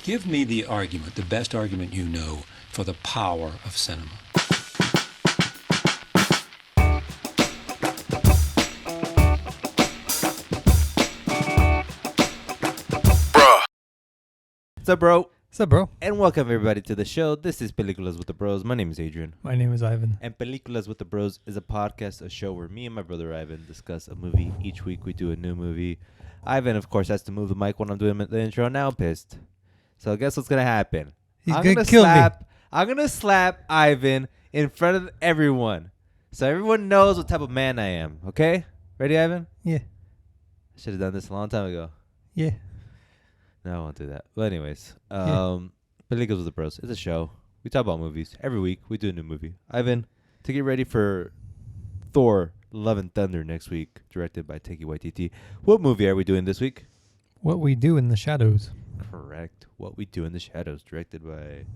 Give me the argument, the best argument you know, for the power of cinema. What's up, bro? What's up, bro? And welcome everybody to the show. This is Peliculas with the Bros. My name is Adrian. My name is Ivan. And Peliculas with the Bros is a podcast, a show where me and my brother Ivan discuss a movie. Each week we do a new movie. Ivan, of course, has to move the mic when I'm doing the intro. Now I'm pissed. So guess what's going to happen? He's going to kill me. I'm going to slap Ivan in front of everyone. So everyone knows what type of man I am. Okay? Ready, Ivan? Yeah. I should have done this a long time ago. Yeah. No, I won't do that. But anyways, Yeah. Peliculas with the Bros. It's a show. We talk about movies. Every week, we do a new movie. Ivan, to get ready for Thor, Love and Thunder next week, directed by Taiki Waititi. What movie are we doing this week? What We Do in the Shadows. Correct. What We Do in the Shadows, directed by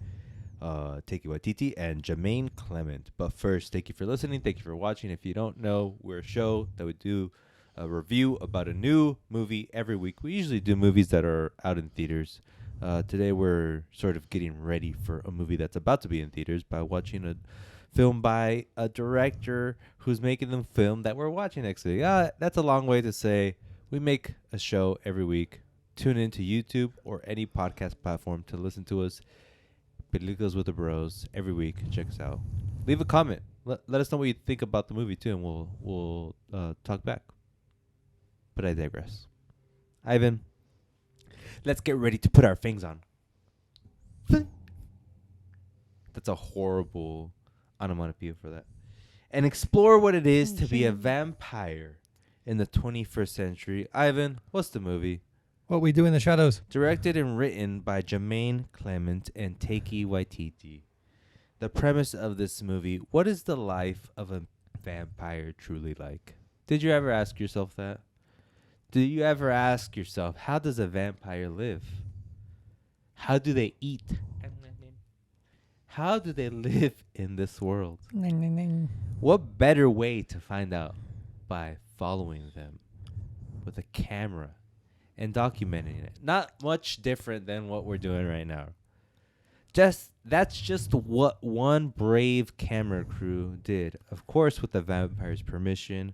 Taiki Waititi and Jermaine Clement. But first, thank you for listening. Thank you for watching. If you don't know, we're a show that we do a review about a new movie every week. We usually do movies that are out in theaters. Today we're sort of getting ready for a movie that's about to be in theaters by watching a film by a director who's making the film that we're watching next week. That's a long way to say we make a show every week. Tune into YouTube or any podcast platform to listen to us. Peliculas with the Bros every week. Check us out. Leave a comment. Let us know what you think about the movie too, and we'll talk back. But I digress. Ivan, let's get ready to put our fangs on. That's a horrible onomatopoeia for that. And explore what it is to be a vampire in the 21st century. Ivan, what's the movie? What We Do in the Shadows. Directed and written by Jermaine Clement and Taiki Waititi. The premise of this movie: what is the life of a vampire truly like? Did you ever ask yourself that? Do you ever ask yourself, how does a vampire live? How do they eat? How do they live in this world? What better way to find out by following them with a camera and documenting it? Not much different than what we're doing right now. That's just what one brave camera crew did. Of course, with the vampire's permission,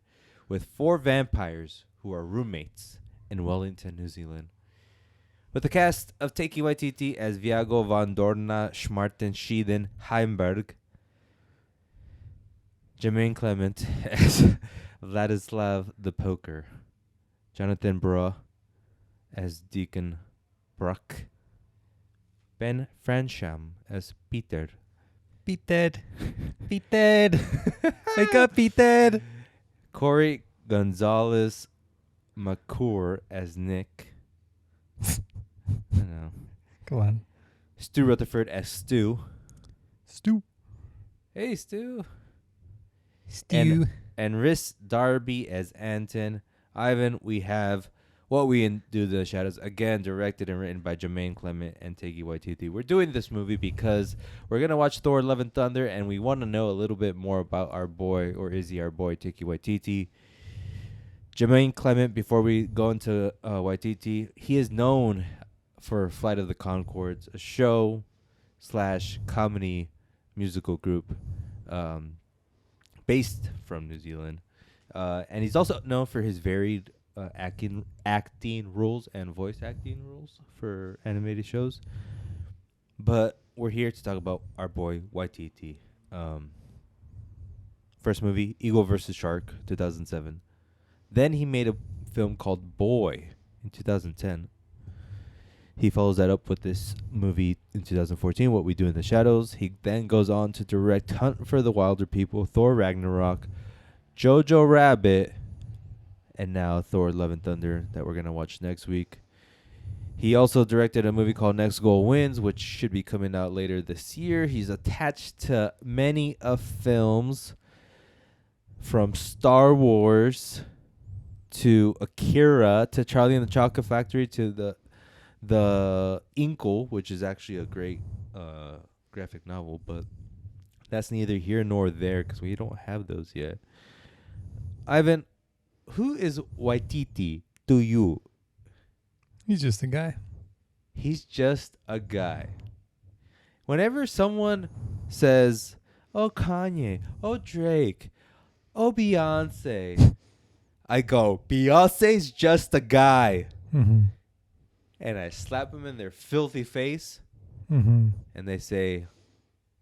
with 4 vampires who are roommates in Wellington, New Zealand. With the cast of Taiki Waititi as Viago van Dorna Schmarten Schieden Heimberg, Jermaine Clement as Vladislav the Poker, Jonathan Bra as Deacon Bruck, Ben Fransham as Peter. Peter. Peter. Wake up, Peter. Corey Gonzalez McCour as Nick. I know. Go on. Stu Rutherford as Stu. Stu. Hey, Stu. Stew. And Rhys Darby as Anton. Ivan, we have What We Do in the Shadows, again directed and written by Jermaine Clement and Taiki Waititi. We're doing this movie because we're going to watch Thor, Love and Thunder, and we want to know a little bit more about our boy, or is he our boy, Taiki Waititi. Jermaine Clement, before we go into Waititi, he is known for Flight of the Conchords, a show / comedy musical group based from New Zealand. And he's also known for his varied acting rules and voice acting rules for animated shows. But we're here to talk about our boy Waititi. First movie, Eagle vs. Shark, 2007. Then he made a film called Boy in 2010. He follows that up with this movie in 2014, What We Do in the Shadows. He then goes on to direct Hunt for the Wilder People, Thor Ragnarok, Jojo Rabbit, and now Thor Love and Thunder that we're going to watch next week. He also directed a movie called Next Goal Wins, which should be coming out later this year. He's attached to many of films from Star Wars to Akira to Charlie and the Chocolate Factory to the Inkle, which is actually a great graphic novel, but that's neither here nor there because we don't have those yet. Ivan, who is Waititi to you? He's just a guy. He's just a guy. Whenever someone says, "Oh Kanye, oh Drake, oh Beyonce," I go, "Beyonce's just a guy," Mm-hmm. and I slap them in their filthy face, Mm-hmm. and they say,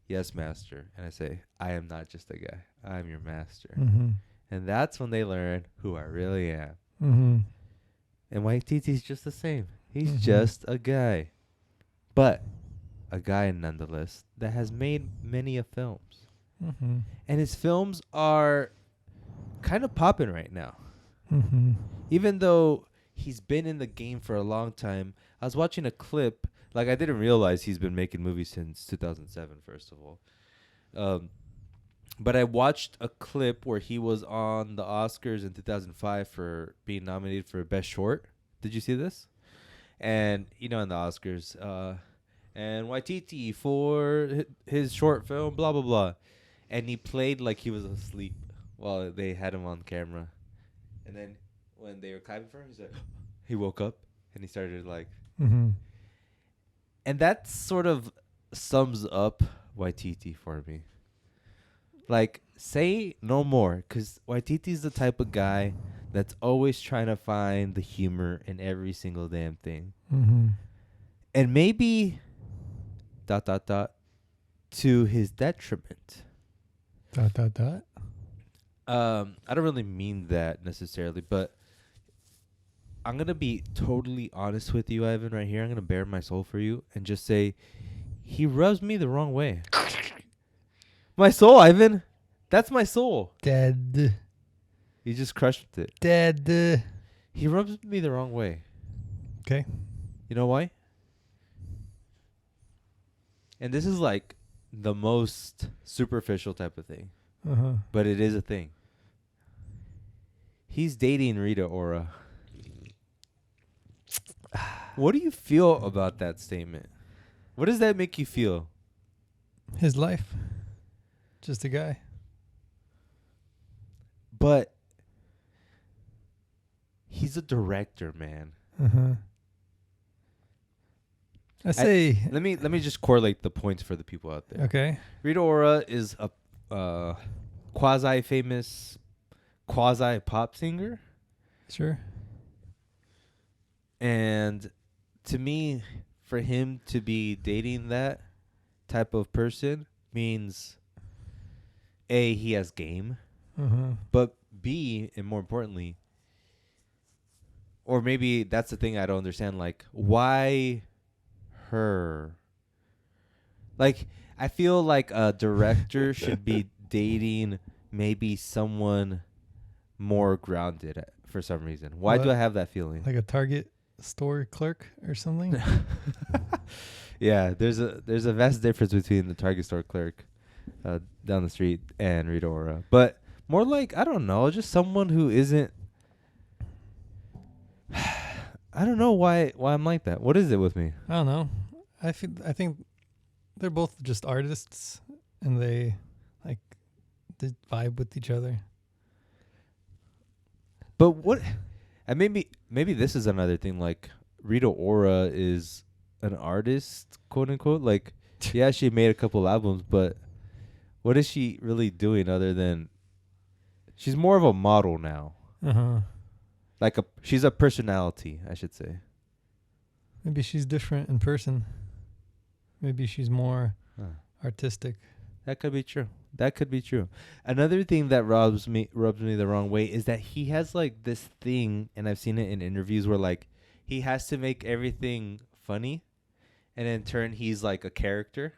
"Yes, master," and I say, "I am not just a guy. I am your master." Mm-hmm. And that's when they learn who I really am. Mm-hmm. And Waititi's just the same. He's Mhm. just a guy. But a guy nonetheless that has made many of films. Mm-hmm. And his films are kind of popping right now. Mm-hmm. Even though he's been in the game for a long time. I was watching a clip. Like, I didn't realize he's been making movies since 2007, first of all. But I watched a clip where he was on the Oscars in 2005 for being nominated for Best Short. Did you see this? And, in the Oscars, and Waititi for his short film, blah, blah, blah. And he played like he was asleep while they had him on camera. And then when they were clapping for him, he woke up and he started like... Mm-hmm. And that sort of sums up Waititi for me. Like, say no more, because Waititi's the type of guy that's always trying to find the humor in every single damn thing. Mm-hmm. And maybe... ... to his detriment. ... Dot. I don't really mean that necessarily, but I'm going to be totally honest with you, Ivan, right here. I'm going to bare my soul for you and just say he rubs me the wrong way. My soul, Ivan. That's my soul. Dead. You just crushed it. Dead. He rubs me the wrong way. Okay. You know why? And this is like the most superficial type of thing, Uh-huh. but it is a thing. He's dating Rita Ora. What do you feel about that statement? What does that make you feel? His life. Just a guy. But he's a director, man. Uh-huh. I say... Let me just correlate the points for the people out there. Okay. Rita Ora is a quasi-famous, quasi-pop singer. Sure. And to me, for him to be dating that type of person means, A, he has game, Uh-huh. but B, and more importantly, or maybe that's the thing I don't understand, like, why her? Like, I feel like a director should be dating maybe someone more grounded for some reason. Why do What? I have that feeling? Like a Target store clerk or something? Yeah, there's a vast difference between the Target store clerk down the street and Rita Ora. But more like, I don't know, just someone who isn't... I don't know why I'm like that. What is it with me? I don't know. I think they're both just artists, and they vibe with each other. But what... And maybe this is another thing. Like, Rita Ora is an artist, quote unquote. Like, yeah, she made a couple albums, but what is she really doing other than... She's more of a model now. Uh-huh. Like, she's a personality, I should say. Maybe she's different in person. Maybe she's more artistic. That could be true. That could be true. Another thing that rubs me the wrong way is that he has like this thing, and I've seen it in interviews where like he has to make everything funny, and in turn he's like a character.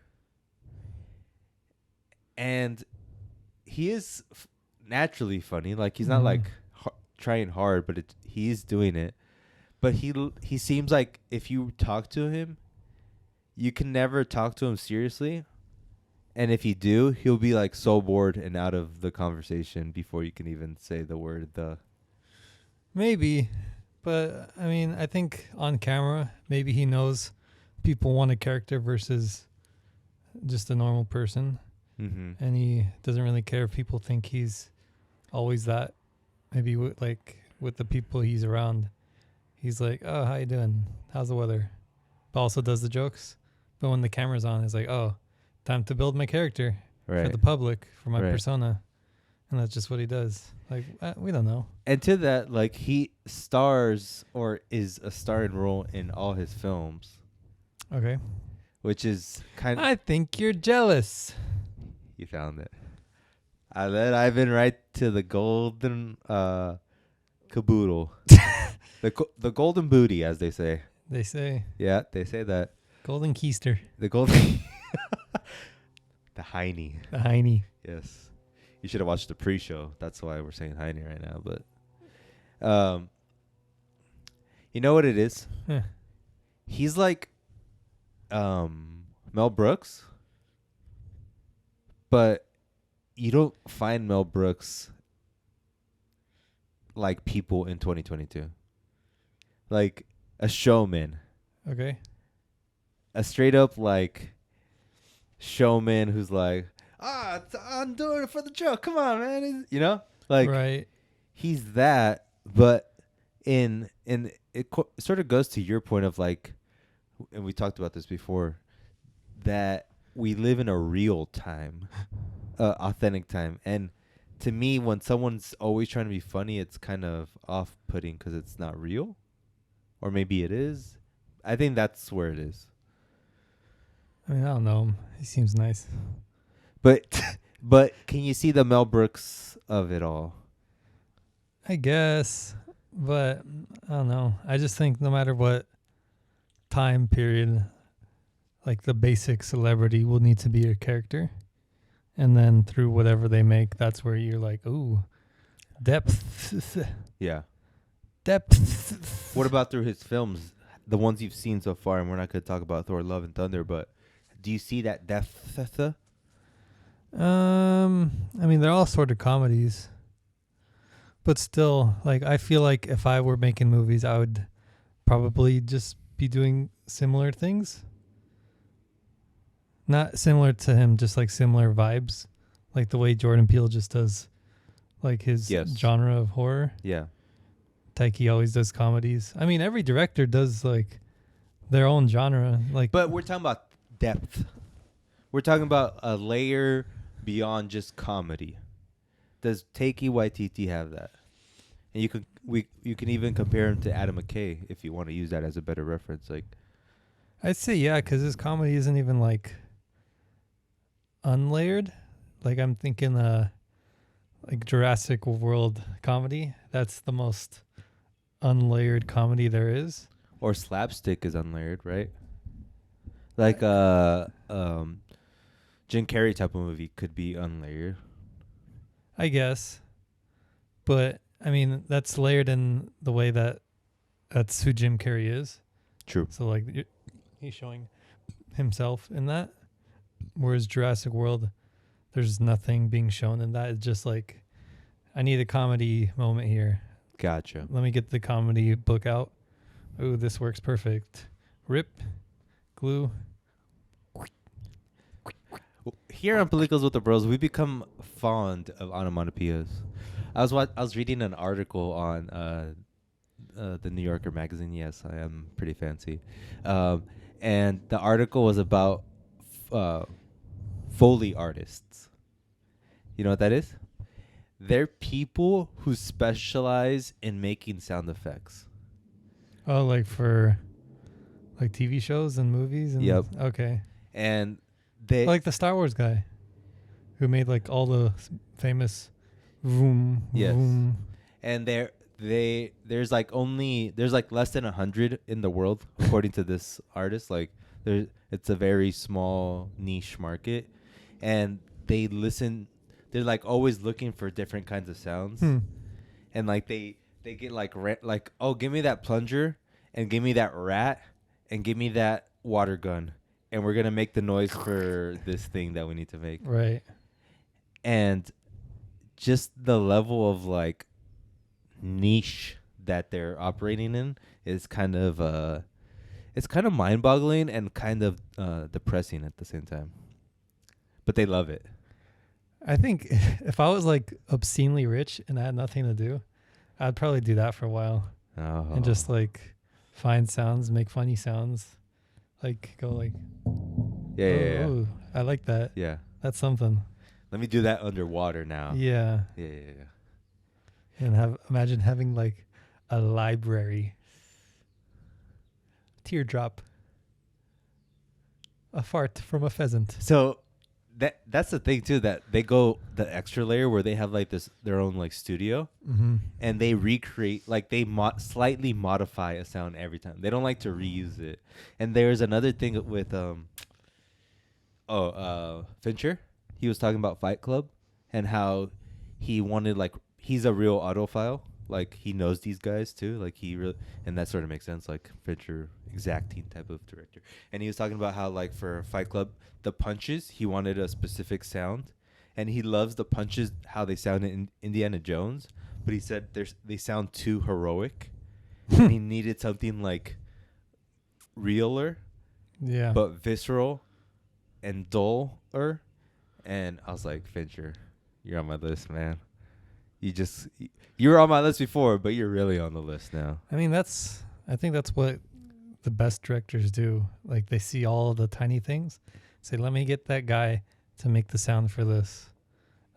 And he is naturally funny. Like, he's not like trying hard, but he's doing it. But he seems like if you talk to him, you can never talk to him seriously. And if you do, he'll be like so bored and out of the conversation before you can even say the word the. Maybe, but I mean, I think on camera, maybe he knows people want a character versus just a normal person. Mm-hmm. And he doesn't really care if people think he's always that. Maybe with the people he's around, he's like, "Oh, how you doing? How's the weather?" but also does the jokes. But when the camera's on, it's like, oh, time to build my character for Right. the public, for my Right. persona. And that's just what he does. Like, we don't know. And to that, like, he stars or is a starring role in all his films, Okay. which is kind of... I think you're jealous. You found it. I led Ivan right to the golden caboodle. The golden booty, as they say. They say Yeah, they say that. golden keister, The golden... the hiney. the hiney. Yes. You should have watched the pre-show. That's why we're saying hiney right now. But, you know what it is? Huh. He's like Mel Brooks, but you don't find Mel Brooks like people in 2022. Like a showman, Okay. a straight up like showman who's like, I'm doing it for the joke. Come on, man. You know, like Right. he's that, but in it sort of goes to your point of like, and we talked about this before, that we live in a real time, authentic time. And to me, when someone's always trying to be funny, it's kind of off-putting because it's not real, or maybe it is. I think that's where it is. I mean, I don't know him. He seems nice. But can you see the Mel Brooks of it all? I guess. But I don't know. I just think no matter what time period, like the basic celebrity will need to be your character. And then through whatever they make, that's where you're like, ooh, depth. Yeah. Depth. What about through his films, the ones you've seen so far? And we're not going to talk about Thor: Love and Thunder, but do you see that depth? I mean, they're all sort of comedies. But still, like, I feel like if I were making movies, I would probably just be doing similar things. Not similar to him, just like similar vibes. Like the way Jordan Peele just does, like, his genre of horror. Yeah. Taiki always does comedies. I mean, every director does, like, their own genre. Like, But we're talking about depth. We're talking about a layer beyond just comedy. Does Taiki Waititi have that? And you can even compare him to Adam McKay if you want to use that as a better reference. Like, I'd say yeah, because his comedy isn't even like unlayered. Like I'm thinking, like Jurassic World comedy. That's the most unlayered comedy there is. or slapstick is unlayered, right? Like Jim Carrey type of movie could be unlayered. I guess. But I mean, that's layered in the way that that's who Jim Carrey is. True. So like he's showing himself in that. Whereas Jurassic World, there's nothing being shown in that. It's just like, I need a comedy moment here. Gotcha. Let me get the comedy book out. Ooh, this works perfect. Rip, glue. Here on Peliculas with the Bros, we become fond of onomatopoeias. I was reading an article on the New Yorker magazine. Yes, I am pretty fancy. And the article was about Foley artists. You know what that is? They're people who specialize in making sound effects. Oh, like for like TV shows and movies? And Yep. Okay. And they Like the Star Wars guy who made like all the famous vroom, Yes. vroom. and there's like less than 100 in the world according to this artist. Like it's a very small niche market, and they're like always looking for different kinds of sounds. And like they get like oh, give me that plunger and give me that rat and give me that water gun, and we're gonna make the noise for this thing that we need to make. Right. And just the level of like niche that they're operating in is kind of mind-boggling and kind of depressing at the same time. But they love it. I think if I was like obscenely rich and I had nothing to do, I'd probably do that for a while Oh. and just like find sounds, make funny sounds, Like go like. Yeah. Ooh, I like that. Yeah. That's something. Let me do that underwater now. Yeah. Yeah. And imagine having like a library. Teardrop. A fart from a pheasant. So that's the thing too, that they go the extra layer where they have like their own like studio, and they recreate, like they slightly modify a sound every time. They don't like to reuse it. And there's another thing with Fincher. He was talking about Fight Club and how he wanted, like, he's a real audiophile. Like, he knows these guys too. Like, and that sort of makes sense. Like, Fincher, exacting type of director. And he was talking about how, like, for Fight Club, the punches, he wanted a specific sound. And he loves the punches, how they sound in Indiana Jones. But he said they sound too heroic. And he needed something, like, realer. Yeah. But visceral and duller. And I was like, Fincher, you're on my list, man. You were on my list before, but you're really on the list now. I mean, I think that's what the best directors do. Like, they see all the tiny things. Say, let me get that guy to make the sound for this.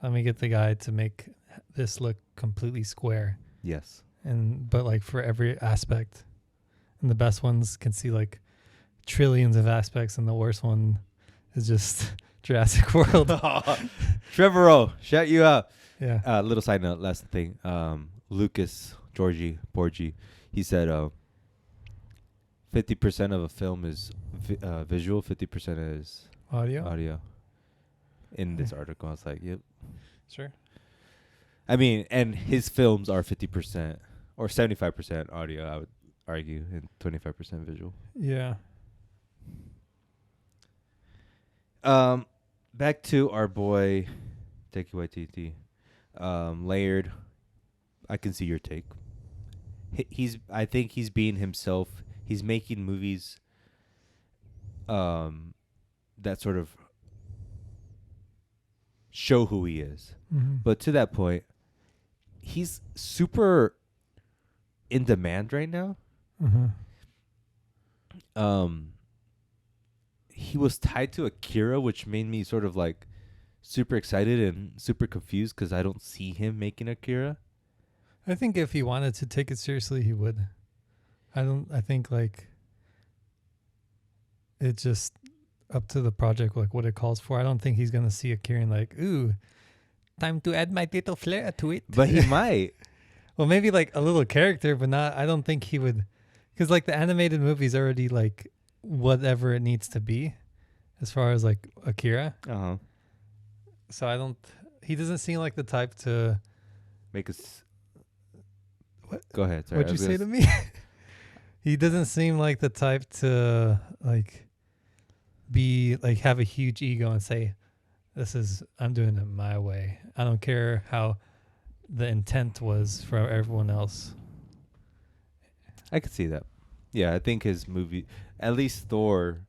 Let me get the guy to make this look completely square. Yes. But like for every aspect. And the best ones can see like trillions of aspects, and the worst one is just Jurassic World. Trevorrow, shout you out. Yeah. Little side note, last thing. Lucas Borgi, he said 50% of a film is visual, 50% is Audio. In this article, I was like, yep. Sure. I mean, and his films are 50% or 75% audio, I would argue, and 25% visual. Yeah. Back to our boy Taiki Waititi. Layered. I can see your take. I think he's being himself. He's making movies that sort of show who he is. Mm-hmm. But to that point, he's super in demand right now. Mm-hmm. He was tied to Akira, which made me sort of like super excited and super confused because I don't see him making Akira. I think if he wanted to take it seriously, he would. I think like it's just up to the project, like what it calls for. I don't think he's gonna see Akira and like, ooh, time to add my little flair to it. But he might. Well, maybe like a little character, but not. I don't think he would, because like the animated movie's already like whatever it needs to be, as far as like Akira. So I don't. He doesn't seem like the type to make us. What? Go ahead. Sorry, What'd you say to me? He doesn't seem like the type to like be like have a huge ego and say, I'm doing it my way. I don't care how the intent was for everyone else. I could see that. Yeah, I think his movie, at least Thor,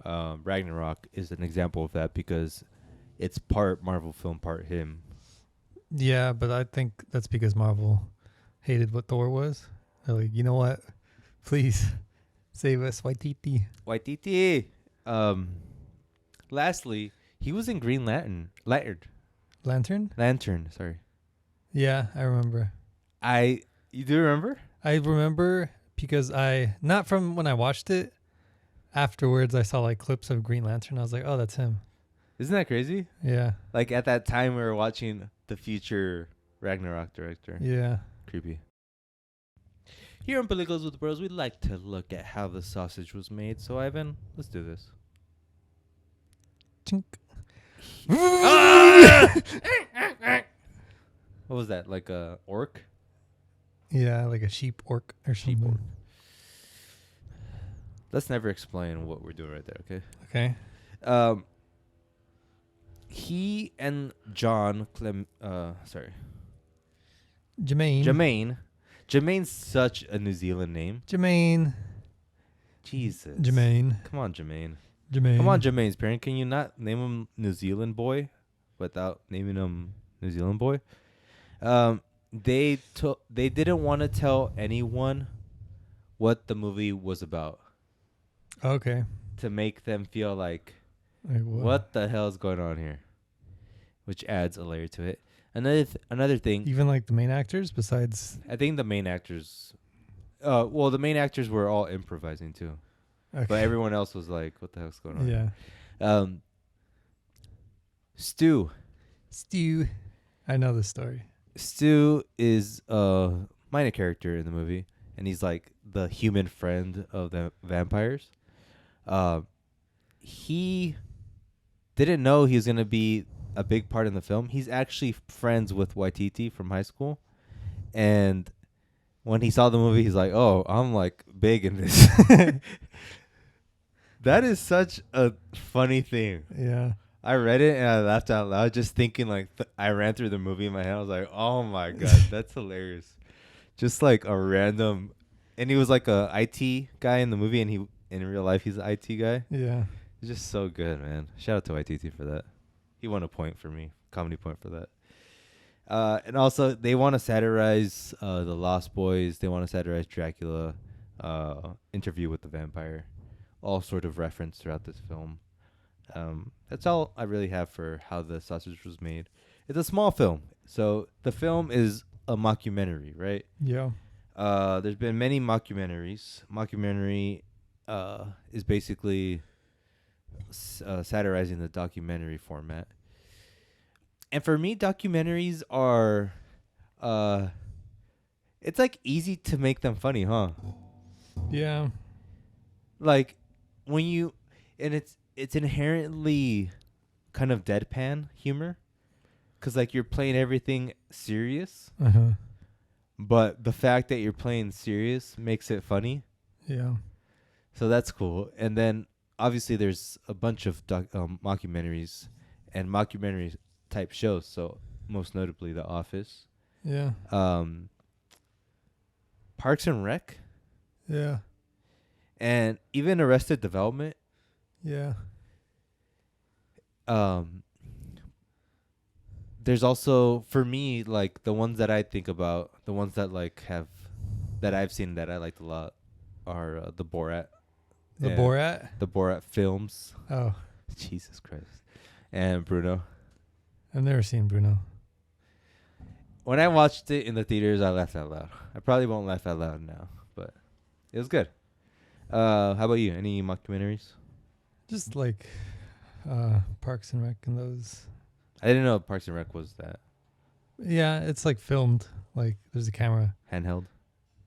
Ragnarok, is an example of that because it's part Marvel film, part him. Yeah, but I think that's because Marvel hated what Thor was. They're like, you know what? Please save us, Waititi. Lastly, he was in Green Lantern. Lantern, sorry. Yeah, I remember. You do remember? I remember because not from when I watched it. Afterwards, I saw like clips of Green Lantern. I was like, oh, that's him. Isn't that crazy? Yeah. Like at that time, we were watching the future Ragnarok director. Yeah. Creepy. Here on Peliculas with the Bros, we like to look at how the sausage was made. So, Ivan, let's do this. Chink. What was that? Like a orc? Yeah, like a sheep orc or something. Orc. Let's never explain what we're doing right there, okay? Okay. He and Jermaine's such a New Zealand name. Jesus. Jermaine. Come on, Jermaine. Jermaine. Come on, Jermaine's parent. Can you not name him New Zealand boy without naming him New Zealand boy? They didn't want to tell anyone what the movie was about. Okay. to make them feel like, Like, what the hell is going on here? Which adds a layer to it. Another thing, Even like the main actors, besides. I think the main actors, the main actors were all improvising too, Okay. but everyone else was like, "What the hell's going on?" Yeah. Stu. Stu. I know this story. Stu is a minor character in the movie, and he's like the human friend of the vampires. He didn't know he was gonna be a big part in the film. He's actually friends with Waititi from high school, and when he saw the movie, he's like, "Oh, I'm like big in this." That is such a funny thing. Yeah. I read it and I laughed out loud, just thinking like I ran through the movie in my head. I was like, "Oh my god, that's hilarious!" Just like a random, and he was like a IT guy in the movie, and he in real life he's an IT guy. Yeah. It's just so good, man. Shout out to ITT for that. He won a point for me, comedy point for that. And also, they want to satirize the Lost Boys. They want to satirize Dracula, Interview with the Vampire, all sort of reference throughout this film. That's all I really have for how the sausage was made. It's a small film, so the film is a mockumentary, right? Yeah. There's been many mockumentaries. Mockumentary is basically satirizing the documentary format. And for me, documentaries are, it's like easy to make them funny, huh? Yeah. Like when you, and it's inherently kind of deadpan humor, because like you're playing everything serious, but the fact that you're playing serious makes it funny. Yeah. So that's cool. And then obviously there's a bunch of mockumentaries and mockumentary type shows. So most notably The Office, Yeah. Parks and Rec, Yeah. and even Arrested Development. Yeah. There's also, for me, like the ones that I think about, the ones that like have, that I've seen that I liked a lot are the Borat. The and Borat? The Borat films. Oh. Jesus Christ. And Bruno. I've never seen Bruno. When I watched it in the theaters, I laughed out loud. I probably won't laugh out loud now, but it was good. How about you? Any mockumentaries? Just like Parks and Rec and those. I didn't know Parks and Rec was that Yeah, it's like filmed. Like there's a camera, handheld.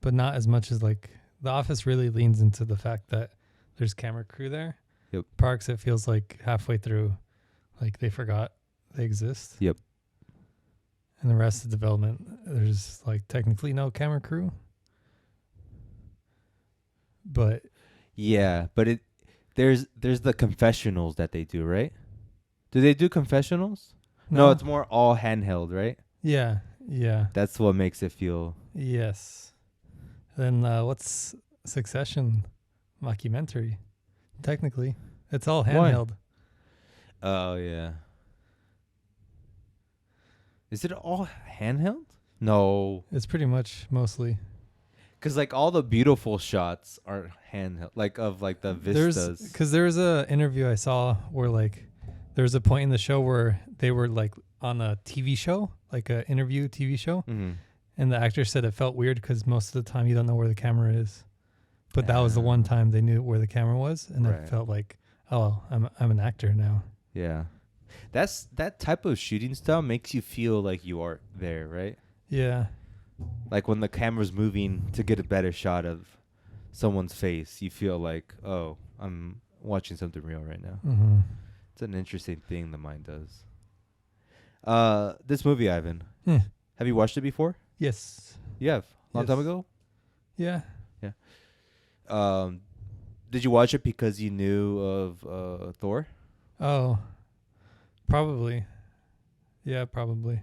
but not as much as like The Office really leans into the fact that there's camera crew there. Yep. Parks, it feels like halfway through, like they forgot they exist. Yep. And the rest of the development, there's like technically no camera crew. But Yeah, but there's the confessionals that they do, right? Do they do confessionals? No, it's more all handheld, right? Yeah, yeah. That's what makes it feel. Yes. Then what's Succession mockumentary? Technically, it's all handheld. Oh yeah. Is it all handheld? No, It's pretty much mostly. because like all the beautiful shots are handheld, like of like the vistas. Because there was a interview I saw where like there was a point in the show where they were like on a TV show, like a interview TV show, Mm-hmm. and the actor said it felt weird because most of the time you don't know where the camera is, but that was the one time they knew where the camera was, and Right. it felt like, oh, I'm an actor now. Yeah, that type of shooting style makes you feel like you are there, right? Yeah, Like when the camera's moving to get a better shot of someone's face, you feel like, oh, I'm watching something real right now. mm-hmm. It's an interesting thing the mind does. This movie, Ivan, Yeah. have you watched it before? Yes, You have. Long time Yes. ago? yeah. Did you watch it because you knew of Thor? Oh, probably. Yeah, probably.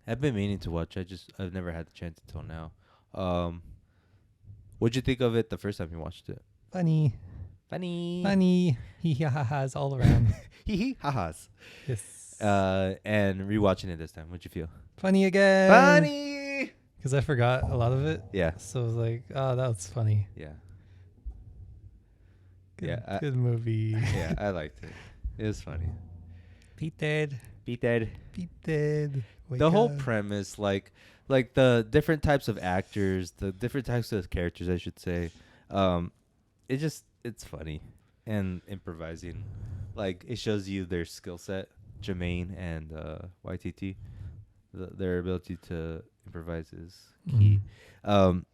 I've been meaning to watch. I've never had the chance until now. What'd you think of it the first time you watched it? Funny. Funny. Funny. Hee-ha-ha-has all around. Hee hee ha-has. Yes. And rewatching it this time, what'd you feel? Funny again. Funny. Because I forgot a lot of it. Yeah. So I was like, oh, that was funny. Yeah. Good movie. Yeah, I liked it. It was funny. Pete dead. Beat that. Pete dead. The whole premise, like the different types of actors, the different types of characters, I should say. It's funny and improvising. Like, it shows you their skill set, Jermaine and YTT. Their ability to improvise is key. I'm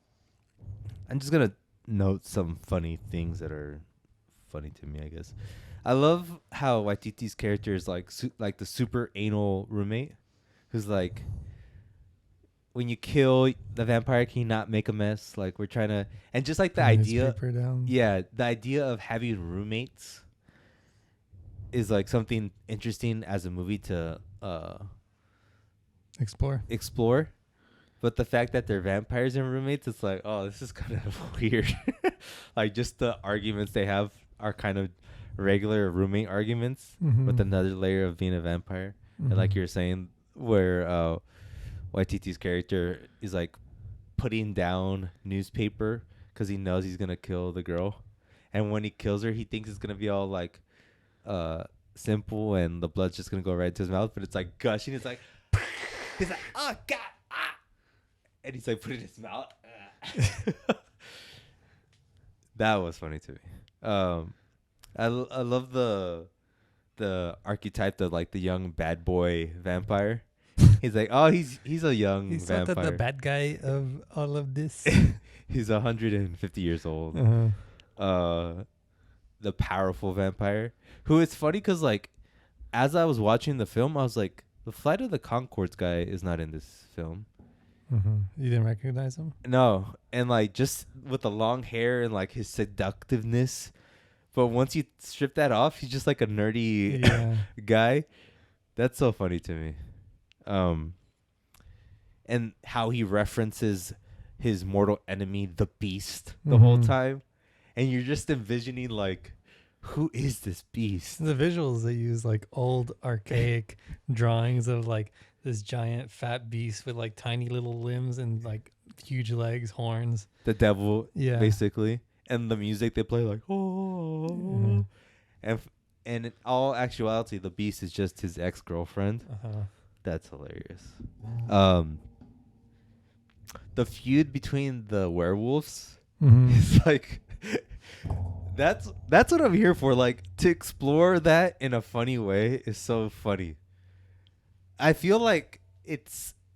just gonna note some funny things that are funny to me, I guess. I love how Waititi's character is like the super anal roommate, who's like, when you kill the vampire, can you not make a mess? Like, we're trying to, and just like the idea, the idea of having roommates is like something interesting as a movie to explore. But the fact that they're vampires and roommates, it's like, oh, this is kind of weird. Like, just the arguments they have are kind of regular roommate arguments with another layer of being a vampire. And like you were saying, where YTT's character is like putting down newspaper because he knows he's gonna kill the girl, and when he kills her, he thinks it's gonna be all like simple and the blood's just gonna go right to his mouth, but it's like gushing. It's like he's like, oh god, ah, and he's like putting his mouth. That was funny to me. I love the archetype of like the young bad boy vampire. He's like, oh, he's a young vampire. He's the bad guy of all of this. He's 150 years old. The powerful vampire. Who it's funny because like, as I was watching the film, I was like, the Flight of the Conchords guy is not in this film. You didn't recognize him? No, and like just with the long hair and like his seductiveness. But once you strip that off, he's just like a nerdy guy. That's so funny to me. And how he references his mortal enemy, the Beast, the whole time. And you're just envisioning like, who is this beast? The visuals they use like old archaic drawings of like this giant fat beast with like tiny little limbs and like huge legs, horns. The devil, basically. And the music they play like, oh. And in all actuality, the beast is just his ex-girlfriend. That's hilarious. The feud between the werewolves is like, that's what I'm here for. Like, to explore that in a funny way is so funny. I feel like it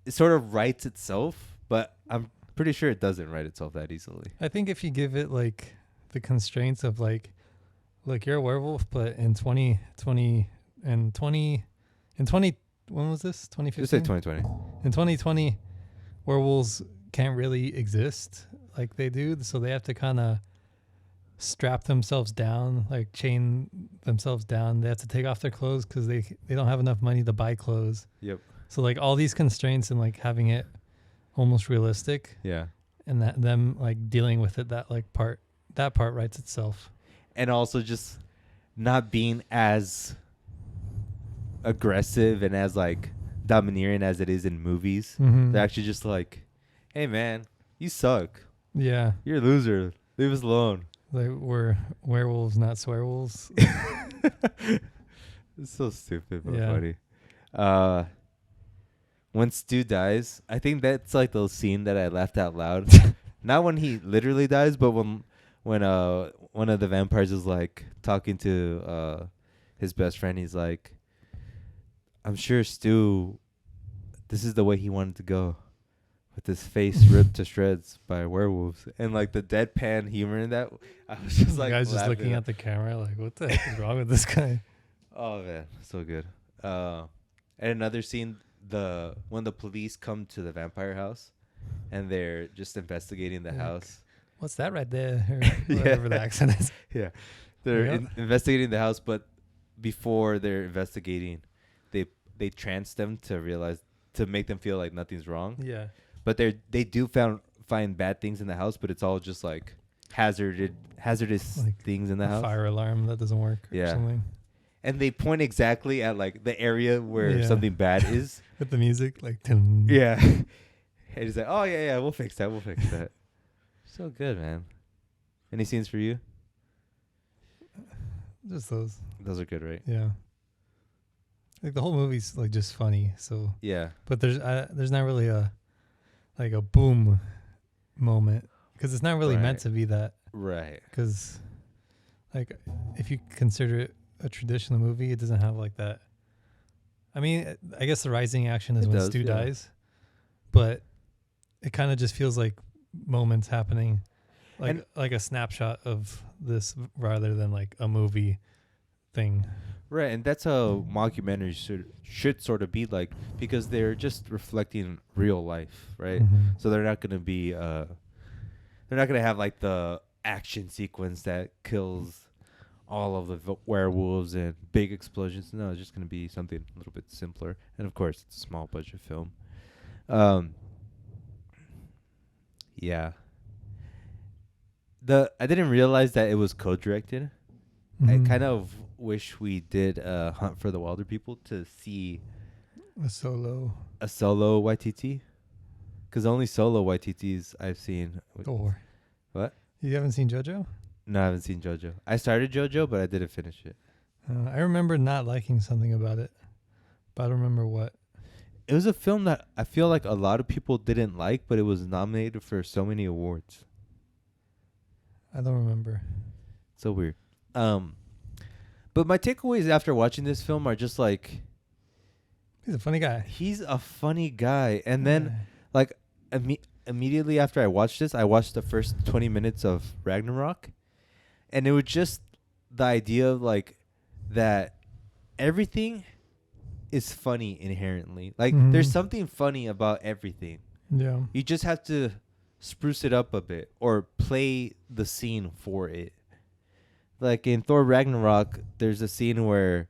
sort of writes itself, but I'm pretty sure it doesn't write itself that easily. I think if you give it like the constraints of like, look, you're a werewolf, but in 2020 when was this? 2015? Just say 2020. In 2020, werewolves can't really exist like they do, so they have to kind of strap themselves down, like chain themselves down. They have to take off their clothes because they don't have enough money to buy clothes. Yep. So like all these constraints and like having it almost realistic. Yeah. And that them like dealing with it, that part writes itself. And also just not being as aggressive and as like domineering as it is in movies. They're actually just like, hey man, you suck. Yeah. You're a loser. Leave us alone. Like we're werewolves, not swearwolves. It's so stupid but funny. When Stu dies, I think that's like the scene that I laughed out loud. Not when he literally dies, but when one of the vampires is like talking to his best friend. He's like, I'm sure Stu, this is the way he wanted to go, with his face ripped to shreds by werewolves. And like the deadpan humor in that, I was just like, the guy's just looking at the camera like, what the heck is wrong with this guy? Oh man, so good. And another scene, when the police come to the vampire house and they're just investigating the house. What's that right there? Or whatever the accent is. Yeah. They're investigating the house, but before they're investigating, they trance them to make them feel like nothing's wrong. Yeah. But they do find bad things in the house, but it's all just like hazardous like things in the house. Fire alarm that doesn't work or something. And they point exactly at like the area where something bad is. With the music, like yeah. And he's like, oh yeah, we'll fix that. So good, man. Any scenes for you? Just those. Those are good, right? Yeah. Like the whole movie's like just funny. So Yeah. but there's not really a boom moment because it's not really meant Right. to be that. Right. Because like if you consider it a traditional movie, it doesn't have like that. I mean, I guess the rising action is It when does, Stu yeah. dies, but it kind of just feels like moments happening, And- like a snapshot of this rather than like a movie thing. Right, and that's how mockumentaries should sort of be like, because they're just reflecting real life, right? Mhm. So they're not gonna be they're not gonna have like the action sequence that kills all of the werewolves and big explosions. No, it's just gonna be something a little bit simpler. And of course, it's a small budget film. Yeah. I didn't realize that it was co-directed. I Mhm. kind of wish we did Hunt for the Wilder People to see A solo a solo Waititi, because only solo Waititis I've seen. or What? you haven't seen JoJo? No, I haven't seen JoJo. I started JoJo, but I didn't finish it. I remember not liking something about it, but I don't remember what. It was a film that I feel like a lot of people didn't like, but it was nominated for so many awards. I don't remember. So weird. But my takeaways after watching this film are just like, He's a funny guy. he's a funny guy. And then like immediately after I watched this, I watched the first 20 minutes of Ragnarok, and it was just the idea of like that everything is funny inherently. Like Mhm. there's something funny about everything. Yeah. You just have to spruce it up a bit or play the scene for it. Like in Thor Ragnarok, there's a scene where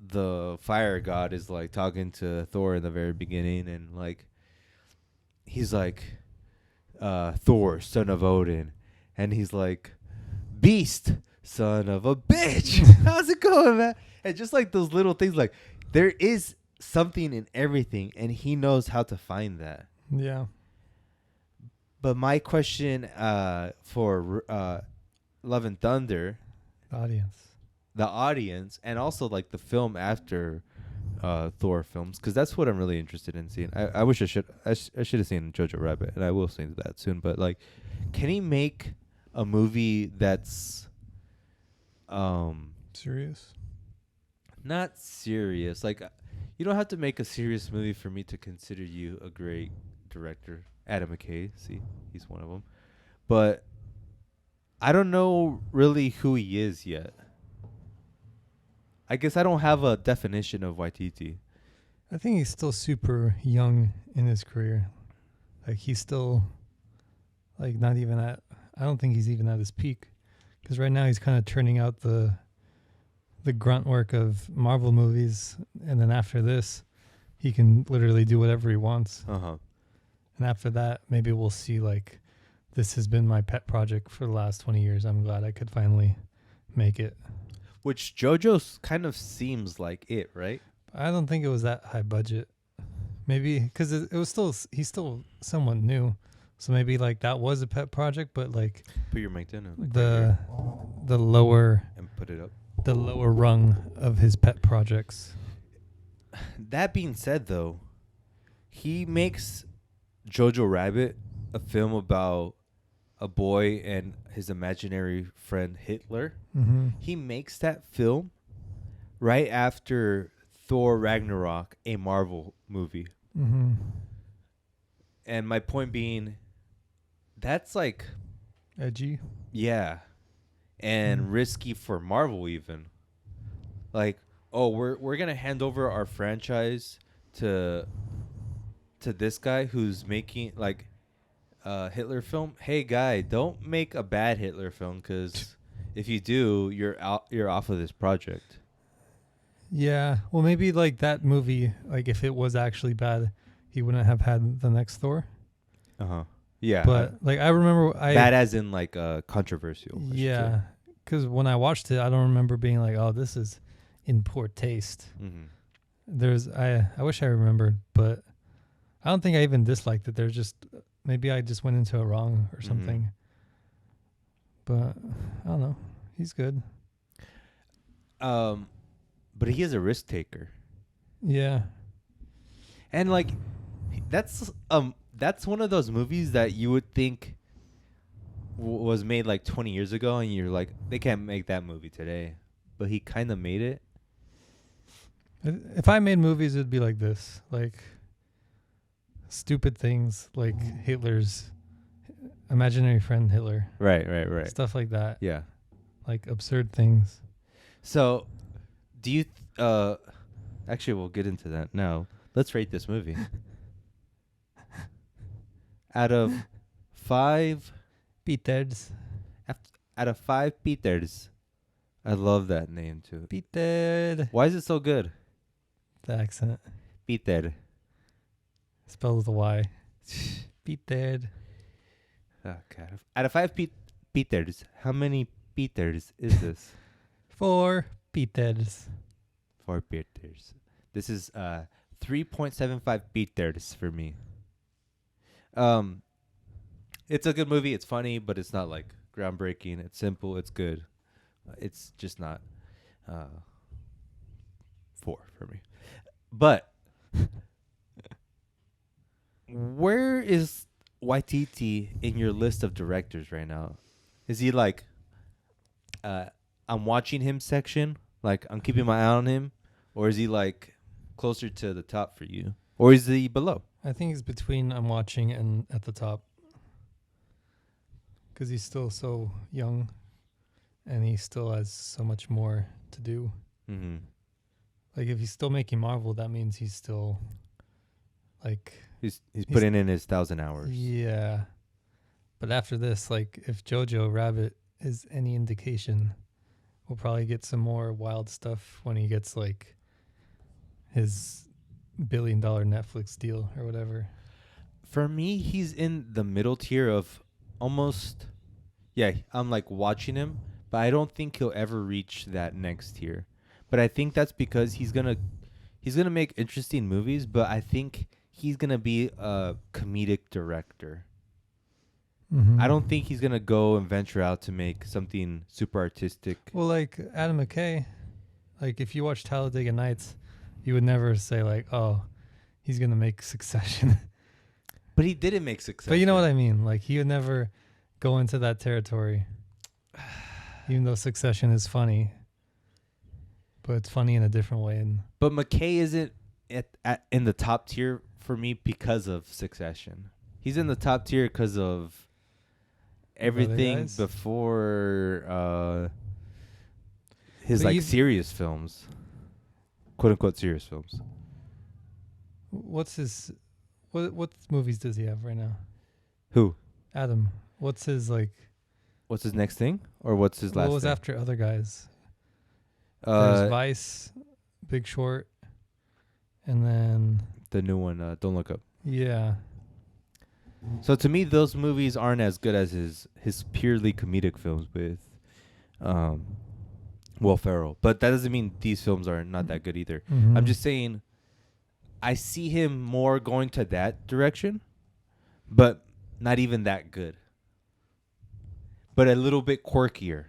the fire god is like talking to Thor in the very beginning, and like he's like Thor, son of Odin, and he's like Beast, son of a bitch. How's it going, man? And just like those little things, like there is something in everything, and he knows how to find that. Yeah. But my question for Love and Thunder, the audience, and also like the film after Thor films, because that's what I'm really interested in seeing. I wish I should have seen Jojo Rabbit, and I will see that soon. But like, can he make a movie that's Serious? not serious? Like, you don't have to make a serious movie for me to consider you a great director. Adam McKay, see, he's one of them. But I don't know really who he is yet. I guess I don't have a definition of Waititi. I think he's still super young in his career. Like he's still like not even at. I don't think he's even at his peak, because right now he's kind of turning out the grunt work of Marvel movies, and then after this, he can literally do whatever he wants. And after that, maybe we'll see like, this has been my pet project for the last 20 years. I'm glad I could finally make it. Which JoJo kind of seems like it, right? I don't think it was that high budget. Maybe because it was still, he's still somewhat new, so maybe like that was a pet project, but like Put your mic down. Like the lower and put it up. the lower rung of his pet projects. That being said, though, he makes Jojo Rabbit a film about a boy and his imaginary friend Hitler. Mm-hmm. He makes that film right after Thor Ragnarok, a Marvel movie. Mm-hmm. And my point being, that's like, Edgy. yeah, and risky for Marvel even. Like, oh, we're gonna hand over our franchise to this guy who's making like Hitler film. Hey guy, don't make a bad Hitler film, because if you do, you're off of this project. Yeah. Well, maybe like that movie, like if it was actually bad, he wouldn't have had the next Thor. Yeah, But like I remember, bad as in like controversial. Yeah, because when I watched it, I don't remember being like, "Oh, this is in poor taste." Mm-hmm. I wish I remembered, but I don't think I even disliked it. There's just maybe I just went into it wrong or something. But I don't know. He's good. But he is a risk taker. Yeah. And like that's one of those movies that you would think was made like 20 years ago, and you're like, they can't make that movie today. But he kind of made it. If I made movies, it'd be like this, like stupid things, like Hitler's imaginary friend Hitler, Right. stuff like that. Yeah. Like absurd things. So, do you? Actually, we'll get into that now. Let's rate this movie. Out of 5 Peters. out of 5 Peters. I love that name too. Peter. Why is it so good? The accent. Peter. Spelled with a Y. Peter. Oh God. Out of 5 Peters, how many Peters is this? 4 Peters. 4 Peters. This is 3.75 Peters for me. It's a good movie. It's funny, but it's not like groundbreaking. It's simple. It's good. It's just not 4 for me. But where is Waititi in your list of directors right now? Is he like I'm watching him section, like I'm keeping my eye on him, or is he like closer to the top for you, or is he below? I think he's between I'm watching and at the top. Because he's still so young, and he still has so much more to do. Mm-hmm. Like if he's still making Marvel, that means he's still like He's putting in his 1,000 hours. Yeah. But after this, like if Jojo Rabbit is any indication, we'll probably get some more wild stuff when he gets like his $1 billion Netflix deal or whatever. For me, he's in the middle tier of almost, yeah, I'm like watching him, but I don't think he'll ever reach that next tier. But I think that's because he's gonna make interesting movies, but I think he's gonna be a comedic director. Mm-hmm. I don't think he's gonna go and venture out to make something super artistic. Well, like Adam McKay, like if you watch Talladega Nights, you would never say like, oh, he's gonna make Succession. But he didn't make Succession. But you know what I mean? Like he would never go into that territory. Even though Succession is funny. But it's funny in a different way. And But McKay isn't in the top tier for me because of Succession. He's in the top tier because of everything before his But like serious films, quote unquote serious films. what's his what movies does he have right now? Who? Adam. What's his like? What's his next thing, or what's his last? What was thing? after other guys? There's Vice, Big Short, and then the new one, Don't Look Up. yeah. So to me, those movies aren't as good as his purely comedic films with Will Ferrell. But that doesn't mean these films are not that good either. Mm-hmm. I'm just saying, I see him more going to that direction, but not even that good. But a little bit quirkier.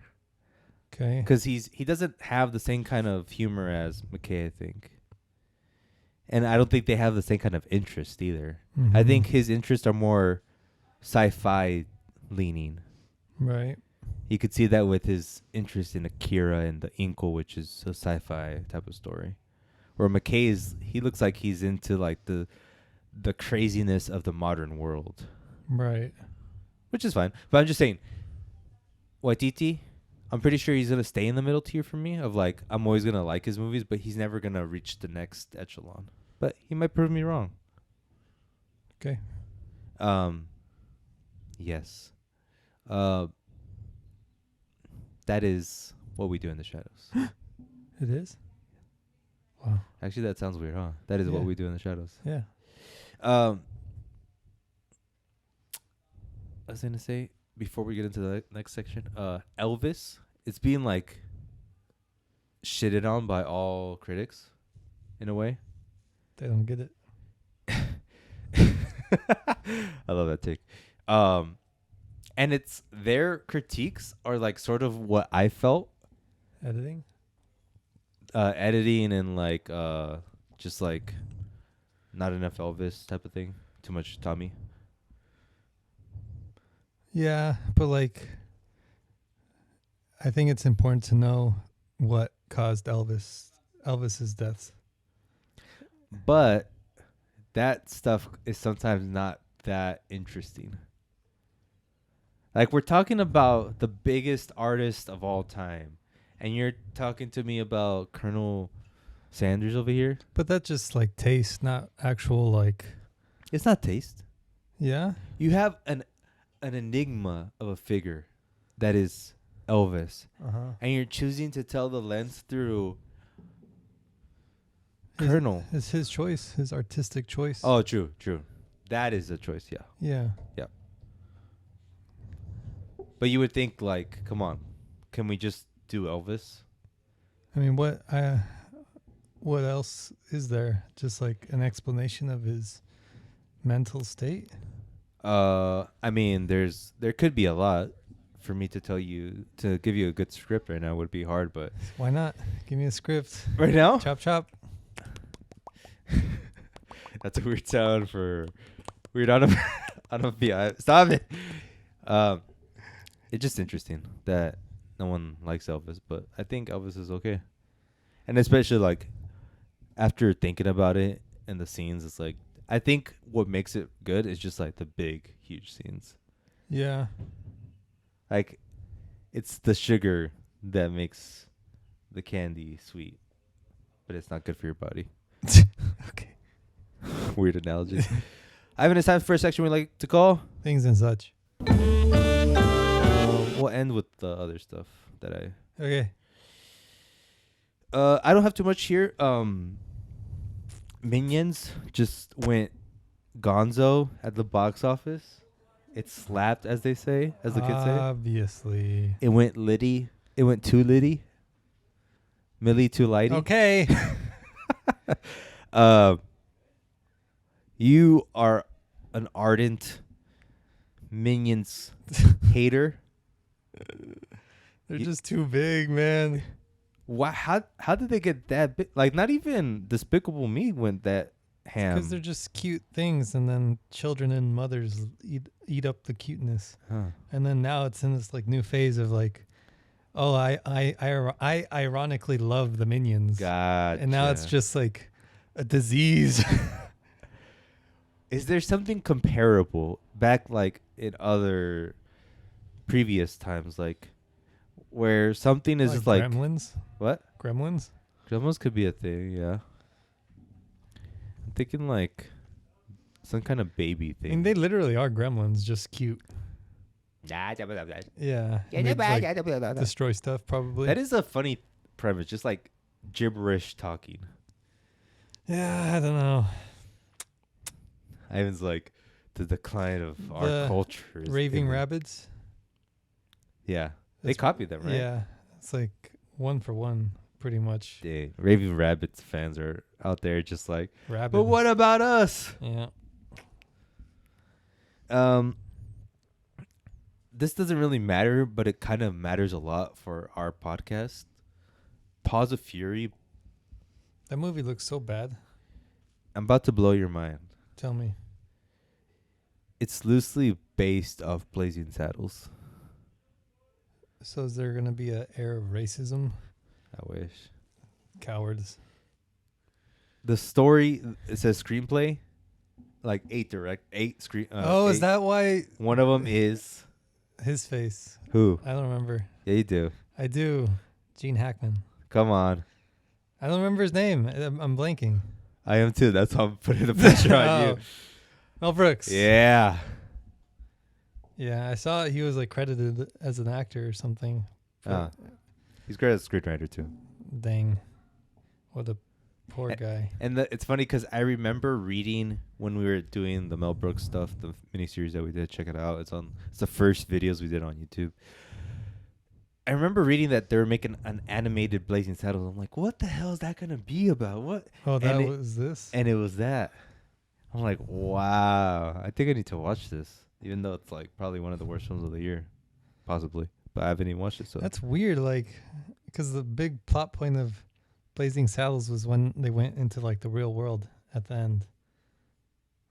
Okay. Because he doesn't have the same kind of humor as McKay, I think. And I don't think they have the same kind of interest either. Mm-hmm. I think his interests are more sci-fi leaning. Right. You could see that with his interest in Akira and The Inkle, which is a sci-fi type of story. Where McKay he looks like he's into like the craziness of the modern world. Right. Which is fine. But I'm just saying, Waititi, I'm pretty sure he's going to stay in the middle tier for me of like, I'm always going to like his movies, but he's never going to reach the next echelon. But he might prove me wrong. Okay. Yes. That is What We Do in the Shadows. It is? Wow. Actually, that sounds weird, huh? That is What Yeah. We Do in the Shadows. Yeah. I was going to say, before we get into the next section, Elvis, it's being like shitted on by all critics in a way. They don't get it. I love that take. And it's their critiques are like sort of what I felt. Editing. Editing and like just like not enough Elvis type of thing. Too much Tommy. Yeah, but like, I think it's important to know what caused Elvis's deaths. But that stuff is sometimes not that interesting. Like, we're talking about the biggest artist of all time, and you're talking to me about Colonel Sanders over here? But that's just like taste, not actual like. It's not taste. Yeah. You have an enigma of a figure that is Elvis, and you're choosing to tell the lens through Colonel. It's his choice, his artistic choice. Oh, true. That is a choice, yeah. Yeah. But you would think, like, come on, can we just do Elvis? I mean, what else is there? Just like an explanation of his mental state? I mean, there could be a lot. For me to give you a good script right now would be hard, but Why not? Give me a script. right now, Chop chop. that's a weird sound for weird on a BI. Stop it. It's just interesting that no one likes Elvis, but I think Elvis is okay, and especially like after thinking about it and the scenes, it's like I think what makes it good is just like the big, huge scenes. Yeah. Like, it's the sugar that makes the candy sweet, but it's not good for your body. Okay. Weird analogy. Ivan, it's time for a section we like to call Things and such. We'll end with the other stuff that Okay. I don't have too much here. Minions just went gonzo at the box office. It slapped, as they say, as the kids say. Obviously. It went litty. It went too litty. Millie too lighty. Okay. You are an ardent Minions hater. They're just too big, man. Why? How did they get that big? Like, not even Despicable Me went that ham. Because they're just cute things, and then children and mothers eat up the cuteness. Huh. And then now it's in this like new phase of like, oh, I ironically love the Minions. Gotcha. And now it's just like a disease. Is there something comparable back like in other previous times, like where something is just like Gremlins? what? Gremlins? Gremlins could be a thing, yeah. I'm thinking like some kind of baby I thing. mean, they literally are gremlins, just cute. Yeah. Maybe, like, destroy stuff, probably. That is a funny premise, just like gibberish talking. Yeah, I don't know. Ivan's like the decline of our culture. Is Raving imminent. Rabbits? Yeah. They copied them, right? Yeah. It's like one for one, pretty much. Dang. Raving Rabbits fans are out there just like, Rabbit. but what about us? Yeah. This doesn't really matter, but it kind of matters a lot for our podcast. Paws of Fury. That movie looks so bad. I'm about to blow your mind. Tell me. It's loosely based off Blazing Saddles. So is there going to be an air of racism? I wish. Cowards. The story, it says screenplay. Like 8 screen. Is that why? One of them is His face. who? I don't remember. Yeah, you do. I do. Gene Hackman. Come on. I don't remember his name. I'm blanking. I am too. That's why I'm putting the pressure on you. Mel Brooks. Yeah. Yeah, I saw he was like credited as an actor or something. He's great as a screenwriter too. Dang. What a poor guy. And it's funny because I remember reading when we were doing the Mel Brooks stuff, the miniseries that we did. Check it out. It's the first videos we did on YouTube. I remember reading that they were making an animated Blazing Saddles. I'm like, what the hell is that going to be about? What? Oh, was this? And it was that. I'm like, wow. I think I need to watch this. even though it's like probably one of the worst films of the year, possibly. But I haven't even watched it. So That's weird, like, because the big plot point of Blazing Saddles was when they went into like the real world at the end.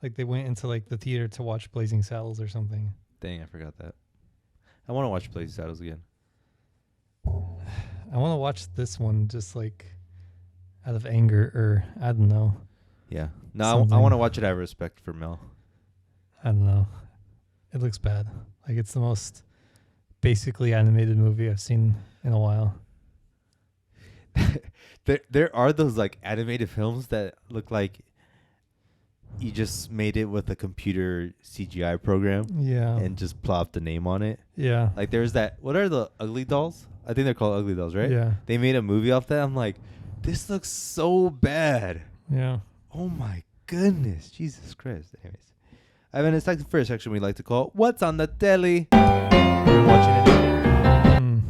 Like they went into like the theater to watch Blazing Saddles or something. dang, I forgot that. I want to watch Blazing Saddles again. I want to watch this one just like out of anger, or I don't know. Yeah. No, I Something. want to watch it out of respect for Mel. I don't know. It looks bad. Like it's the most basically animated movie I've seen in a while. There are those like animated films that look like you just made it with a computer CGI program Yeah. and just plopped a name on it. Yeah. Like there's that. What are the Ugly Dolls? I think they're called Ugly Dolls, right? Yeah. They made a movie off that. I'm like, this looks so bad. Yeah. Oh my goodness, Jesus Christ. Anyways, Ivan, it's like the first section we like to call "What's on the Telly." You're watching anything?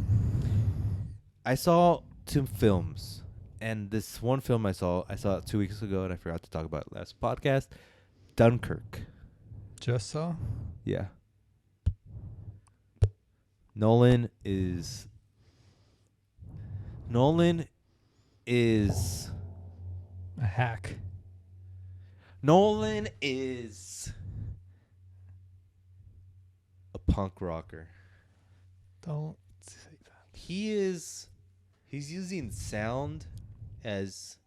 I saw 2 films, and this one film I saw it 2 weeks ago, and I forgot to talk about it last podcast. Dunkirk. Just saw. Yeah. Nolan is A hack. Nolan is a punk rocker. Don't say that. He's using sound as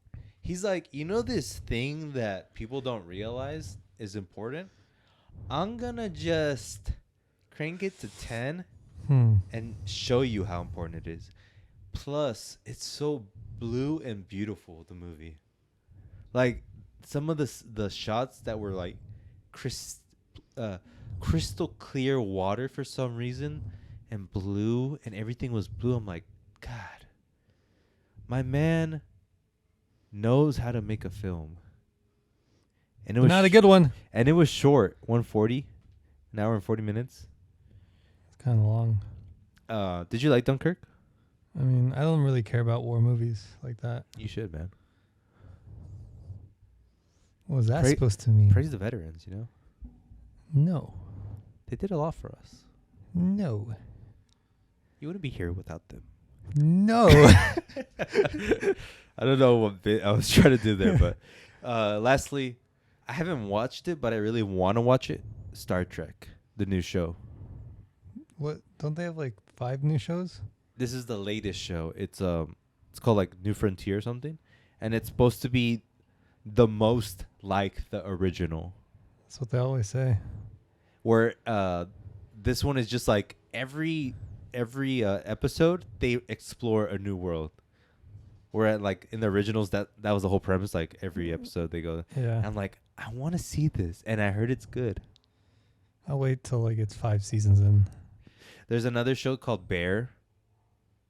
he's like, you know, this thing that people don't realize is important. I'm gonna just crank it to 10 and show you how important it is. Plus, it's so blue and beautiful, the movie. Like some of the shots that were like crystal clear water for some reason, and blue, and everything was blue. I'm like, God, my man knows how to make a film. And it was Not a good one. And it was short, 140, an hour and 40 minutes. It's kind of long. Did you like Dunkirk? I mean, I don't really care about war movies like that. You should, man. What was that supposed to mean? Praise the veterans, you know? No. They did a lot for us. No. You wouldn't be here without them. No. I don't know what bit I was trying to do there, but lastly, I haven't watched it, but I really want to watch it. Star Trek, the new show. What? Don't they have like 5 new shows? This is the latest show. It's called like New Frontier or something, and it's supposed to be the most like the original. That's what they always say. Where this one is just like every episode they explore a new world. Where like in the originals that was the whole premise. Like every episode they go. Yeah. I'm like, I want to see this, and I heard it's good. I'll wait till like it's 5 seasons in. There's another show called Bear.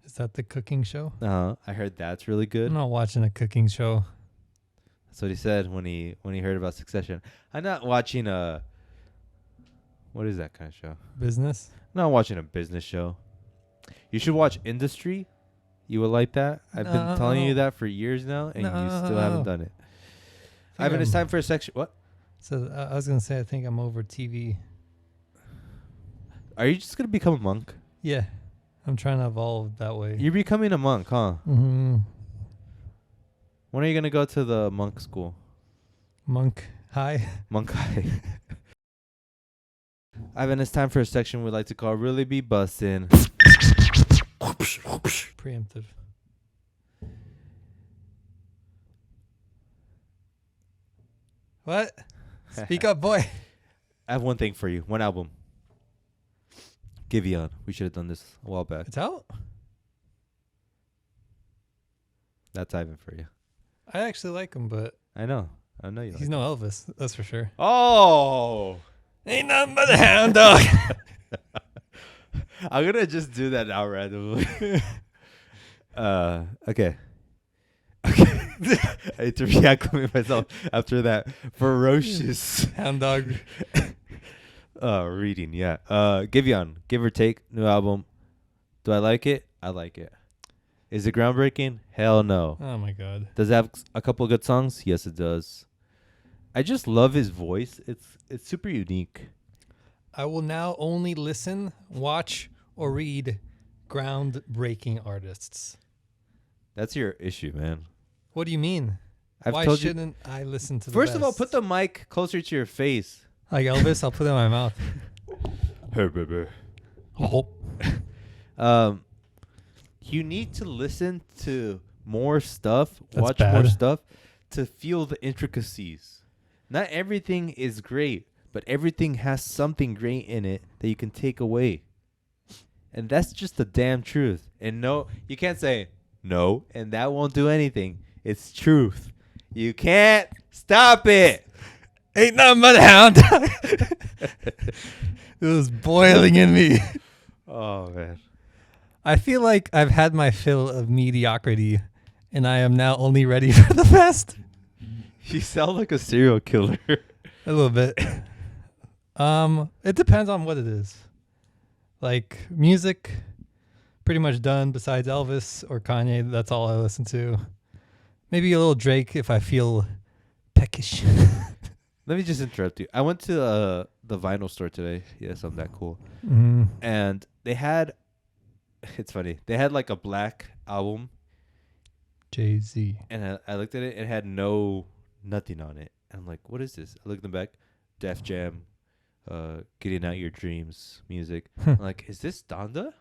Is that the cooking show? I heard that's really good. I'm not watching a cooking show. That's what he said when he heard about Succession. I'm not watching what is that kind of show? Business? I'm not watching a business show. You should watch Industry. You would like that. I've been telling you that for years now, and you still haven't done it. Ivan, it's time for a section. What? So I was gonna say I think I'm over TV. Are you just gonna become a monk? Yeah, I'm trying to evolve that way. You're becoming a monk, huh? Mm-hmm. When are you gonna go to the monk school? Monk high. Monk high. Ivan, it's time for a section we like to call "Really Be Bussin'." Preemptive. What? Speak up, boy. I have one thing for you. One album. Giveon. We should have done this a while back. It's out? That's Ivan for you. I actually like him, but I know you like he's no Elvis, that's for sure. Oh! Ain't nothing but a hound dog. I'm gonna just do that now randomly. Okay. I need to reacclimate myself after that ferocious Hound dog. reading. Yeah. Giveon, Give or Take, new album. Do I like it? I like it. Is it groundbreaking? Hell no. Oh my god. Does it have a couple of good songs? Yes, it does. I just love his voice. It's super unique. I will now only listen, watch, or read groundbreaking artists. That's your issue, man. What do you mean? I've Why told you. shouldn't I listen to the First of all, best? put the mic closer to your face. Like Elvis, I'll put it in my mouth. Hey, baby. You need to listen to more stuff, That's watch more bad. stuff to feel the intricacies. Not everything is great, but everything has something great in it that you can take away. And that's just the damn truth. And no, you can't say no, and that won't do anything. It's truth. You can't stop it. Ain't nothing but a hound dog. It was boiling in me. Oh, man. I feel like I've had my fill of mediocrity, and I am now only ready for the best. You sound like a serial killer. A little bit. It depends on what it is. Like music, pretty much done. Besides Elvis or Kanye, that's all I listen to. Maybe a little Drake if I feel peckish. Let me just interrupt you. I went to the vinyl store today. Yes, I'm that cool. And they had, it's funny, they had like a black album. Jay-Z. And I looked at it and it had nothing on it. And I'm like, what is this? I looked in the back, Def Jam, Getting Out Your Dreams music. I'm like, is this Donda?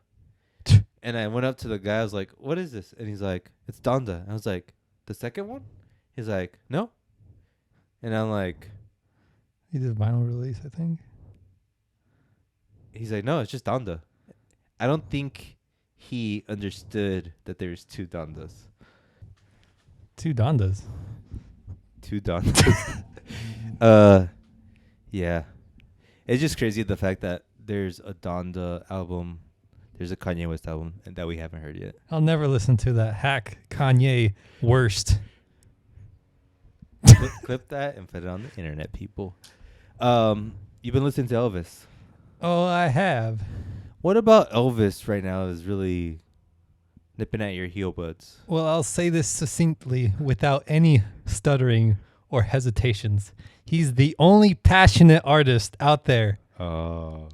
And I went up to the guy. I was like, what is this? And he's like, it's Donda. And I was like, the second one? He's like, no. And I'm like, He did a vinyl release, I think. he's like, no, it's just Donda. I don't think he understood that there's two Dondas. Two Dondas. Two Dondas. Yeah. It's just crazy the fact that there's a Donda album, there's a Kanye West album, and that we haven't heard yet. I'll never listen to that hack Kanye worst. Clip that and put it on the internet, people. You've been listening to Elvis. Oh, I have. What about Elvis right now is really nipping at your heel buds? Well, I'll say this succinctly without any stuttering or hesitations. He's the only passionate artist out there. Oh.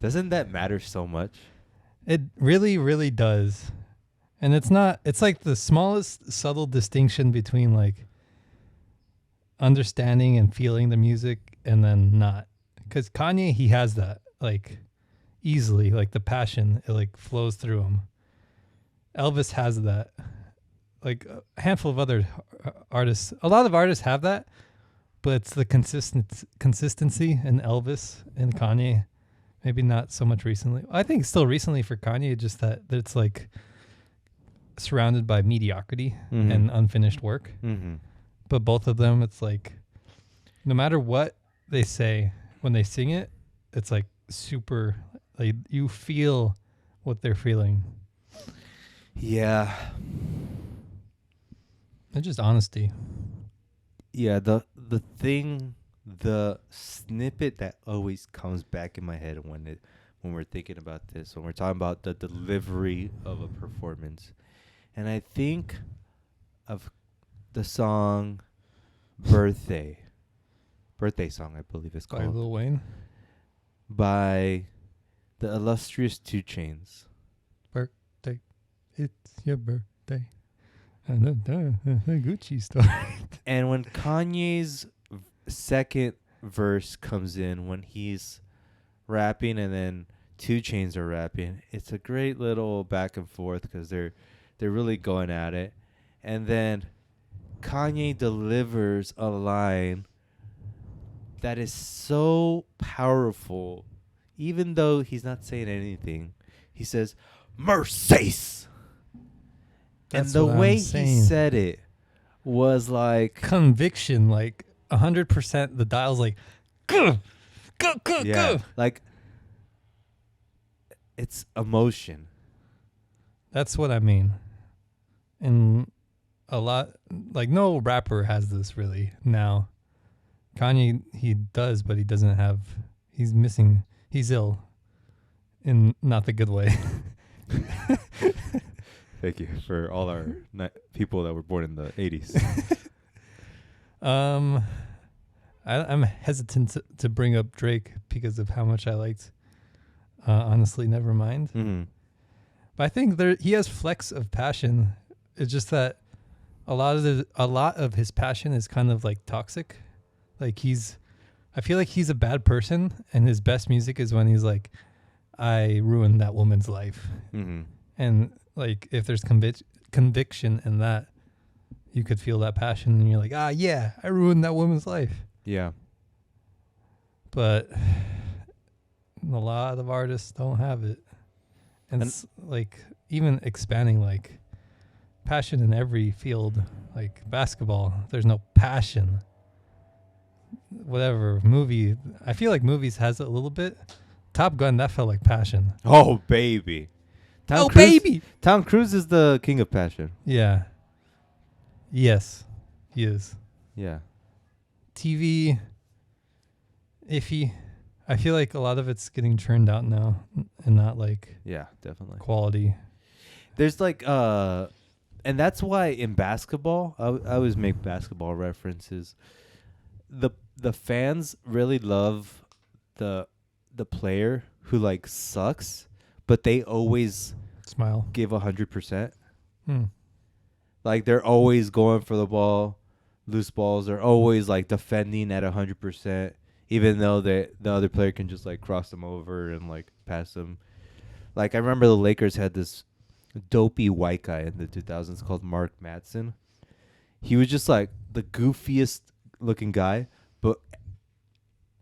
Doesn't that matter so much? It really, really does. And it's like the smallest subtle distinction between like understanding and feeling the music and then not. Because Kanye, he has that like easily, like the passion, it like flows through him. Elvis has that. Like a handful of other artists, a lot of artists have that, but it's the consistency in Elvis and Kanye. Maybe not so much recently. I think still recently for Kanye, just that it's like surrounded by mediocrity and unfinished work. Mm-hmm. But both of them, it's like no matter what they say when they sing it, it's like super, like you feel what they're feeling. Yeah. It's just honesty. Yeah, the snippet that always comes back in my head when we're thinking about this, when we're talking about the delivery of a performance, and I think of the song birthday song, I believe it's By called, Lil Wayne. by the illustrious 2 Chainz. Birthday, it's your birthday. Gucci store. And when Kanye's second verse comes in, when he's rapping and then 2 Chainz are rapping, it's a great little back and forth because they're really going at it. And then Kanye delivers a line that is so powerful, even though he's not saying anything. He says, "Mercedes." And the way he said it was like conviction, like 100%. The dial's like, go, yeah, go. like it's emotion. That's what I mean. And a lot, like no rapper has this really now. Kanye, he does, but he doesn't have, he's missing, he's ill in not the good way. Thank you for all our people that were born in the 80s. I'm hesitant to bring up Drake because of how much I liked. Honestly, never mind. Mm-hmm. But I think he has flecks of passion. It's just that a lot of his passion is kind of like toxic. Like I feel like he's a bad person, and his best music is when he's like, I ruined that woman's life. Mm-hmm. And like if there's conviction in that, you could feel that passion, and you're like, yeah, I ruined that woman's life. Yeah. But a lot of artists don't have it. And it's like even expanding like passion in every field, like basketball, there's no passion. Whatever movie, I feel like movies has it a little bit. Top Gun, that felt like passion. Oh, baby. Tom Cruise is the king of passion. Yeah. Yes, he is. Yeah. TV, iffy. I feel like a lot of it's getting churned out now and not like Yeah, definitely. quality. There's like and that's why in basketball, I always make basketball references. The fans really love the player who like sucks, but they always Smile. give 100%. Hmm. Like they're always going for the ball, loose balls. They're always like defending at 100%, even though the other player can just like cross them over and like pass them. Like I remember the Lakers had this dopey white guy in the 2000s called Mark Madsen. He was just like the goofiest looking guy, but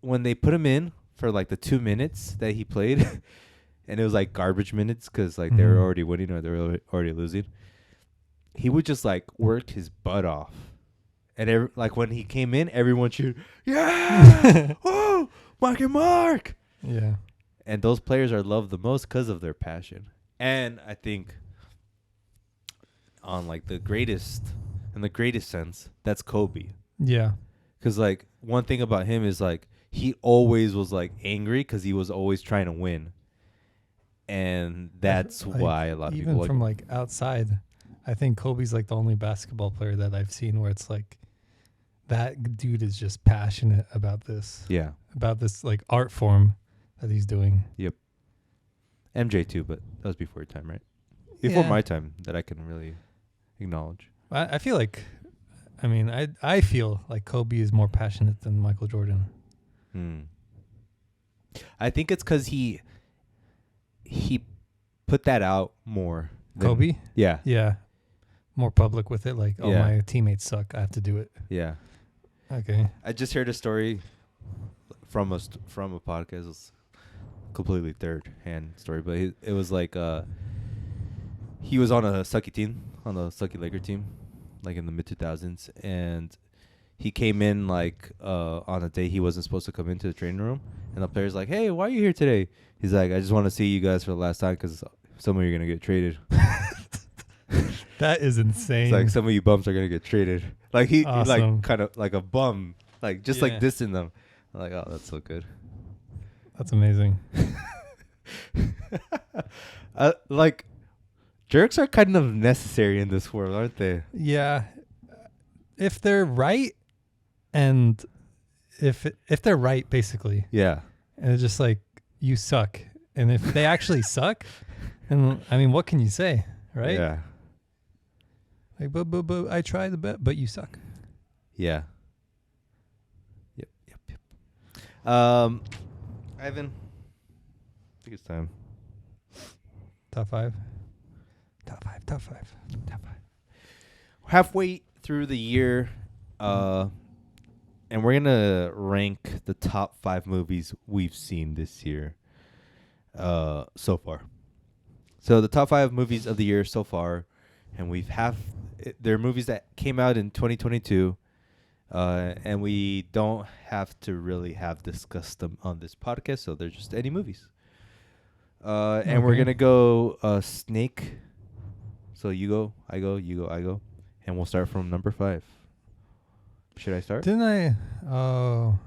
when they put him in for like the 2 minutes that he played, and it was like garbage minutes because like they were already winning or they were already losing, he would just like work his butt off. And like when he came in, everyone cheered, yeah, whoa, Mark. Yeah. And those players are loved the most because of their passion. And I think on like in the greatest sense, that's Kobe. Yeah. Because like one thing about him is like he always was like angry because he was always trying to win. And that's Like, why a lot of even people from like like outside, I think Kobe's like the only basketball player that I've seen where it's like that dude is just passionate about this. Yeah. About this like art form that he's doing. Yep. MJ too, but that was before your time, right? Before Yeah. my time that I can really acknowledge. I feel like, I mean, I feel like Kobe is more passionate than Michael Jordan. I think it's because he put that out more. Kobe? Yeah. Yeah. More public with it. Like, oh, Yeah. my teammates suck. I have to do it. Yeah. Okay. I just heard a story from a podcast. It's completely third-hand story, but it was like he was on a sucky team, on the sucky Laker team, like in the mid-2000s, and he came in like on a day he wasn't supposed to come into the training room, and the player's like, "Hey, why are you here today?" He's like, "I just want to see you guys for the last time because some of you are gonna get traded." That is insane. It's like some of you bums are gonna get traded. Like he Awesome. like kind of like a bum, like just like Yeah. dissing them. I'm like, oh, that's so good. That's amazing. Like jerks are kind of necessary in this world, aren't they? Yeah. If they're right, and if they're right, basically, Yeah. and it's just like you suck, and if they actually suck, and I mean, what can you say, right? Yeah. Like, but I tried the bet, but you suck. Yeah. Yep. Ivan, I think it's time. Top five. Halfway through the year, and we're gonna rank the top 5 movies we've seen this year, so far. So the top 5 movies of the year so far, and they're movies that came out in 2022, and we don't have to really have discussed them on this podcast, so they're just any movies. And we're Okay. gonna go snake. So you go, I go, you go, I go. And we'll start from number 5. Should I start? Didn't I? Oh,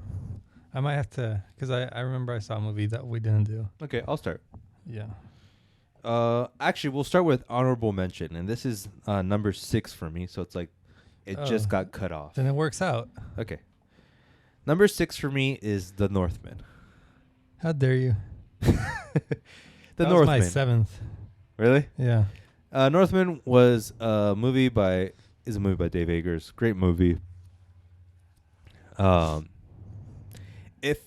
I might have to, because I remember I saw a movie that we didn't do. Okay, I'll start. Yeah. Actually, we'll start with honorable mention. And this is number 6 for me. So it's like it just Oh. got cut off. Then it works out. Okay. Number 6 for me is The Northman. How dare you? The That Northman. was my 7th. Really? Yeah. Northman was a movie by Dave Eggers. Great movie. If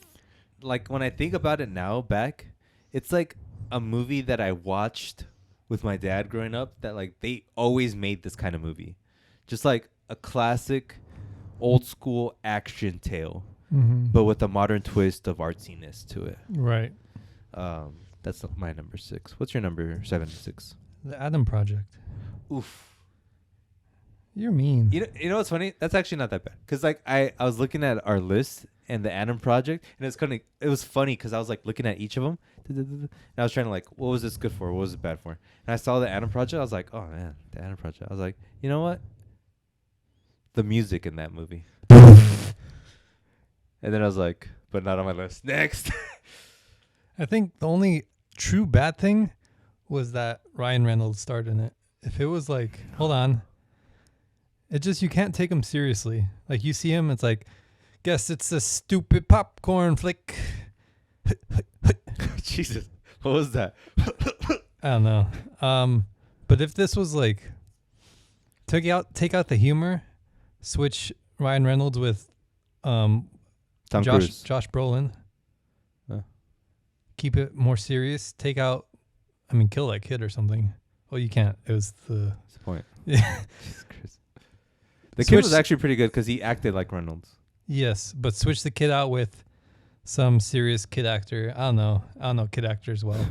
like when I think about it now back, it's like a movie that I watched with my dad growing up that like they always made this kind of movie. Just like a classic old school action tale, Mm-hmm. but with a modern twist of artsiness to it. Right. That's my number 6. What's your number 7 and 6? The Adam Project. Oof. You're mean. You know what's funny? That's actually not that bad. Because like I was looking at our list and the Adam Project, and it was funny because I was like looking at each of them, and I was trying to like, what was this good for? What was it bad for? And I saw the Adam Project. I was like, oh man, the Adam Project. I was like, you know what? The music in that movie. And then I was like, but not on my list. Next. I think the only true bad thing was that Ryan Reynolds starred in it. If it was like, hold on, it just, you can't take him seriously. Like you see him, it's like, guess it's a stupid popcorn flick. Jesus, what was that? I don't know. But if this was like, take out the humor, switch Ryan Reynolds with Tom Cruise. Josh Brolin. Huh. Keep it more serious. Take out, kill that kid or something. Well, you can't. It was What's the point? Yeah. Jesus Christ. The kid was actually pretty good because he acted like Reynolds. Yes, but switch the kid out with some serious kid actor. I don't know kid actors well.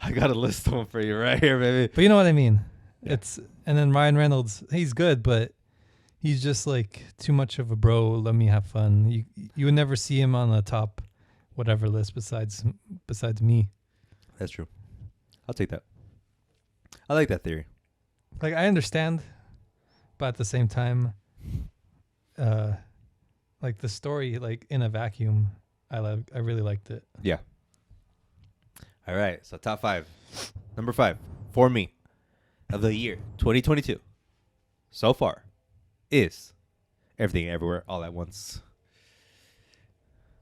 I got a list of them for you right here, baby. But you know what I mean. Yeah. And then Ryan Reynolds, he's good, but he's just like too much of a bro. Let me have fun. You would never see him on the top whatever list besides me. That's true. I'll take that. I like that theory. Like I understand, but at the same time, like the story, like in a vacuum, I really liked it. Yeah. All right. So top 5. Number 5 for me of the year 2022 so far is Everything Everywhere All at Once.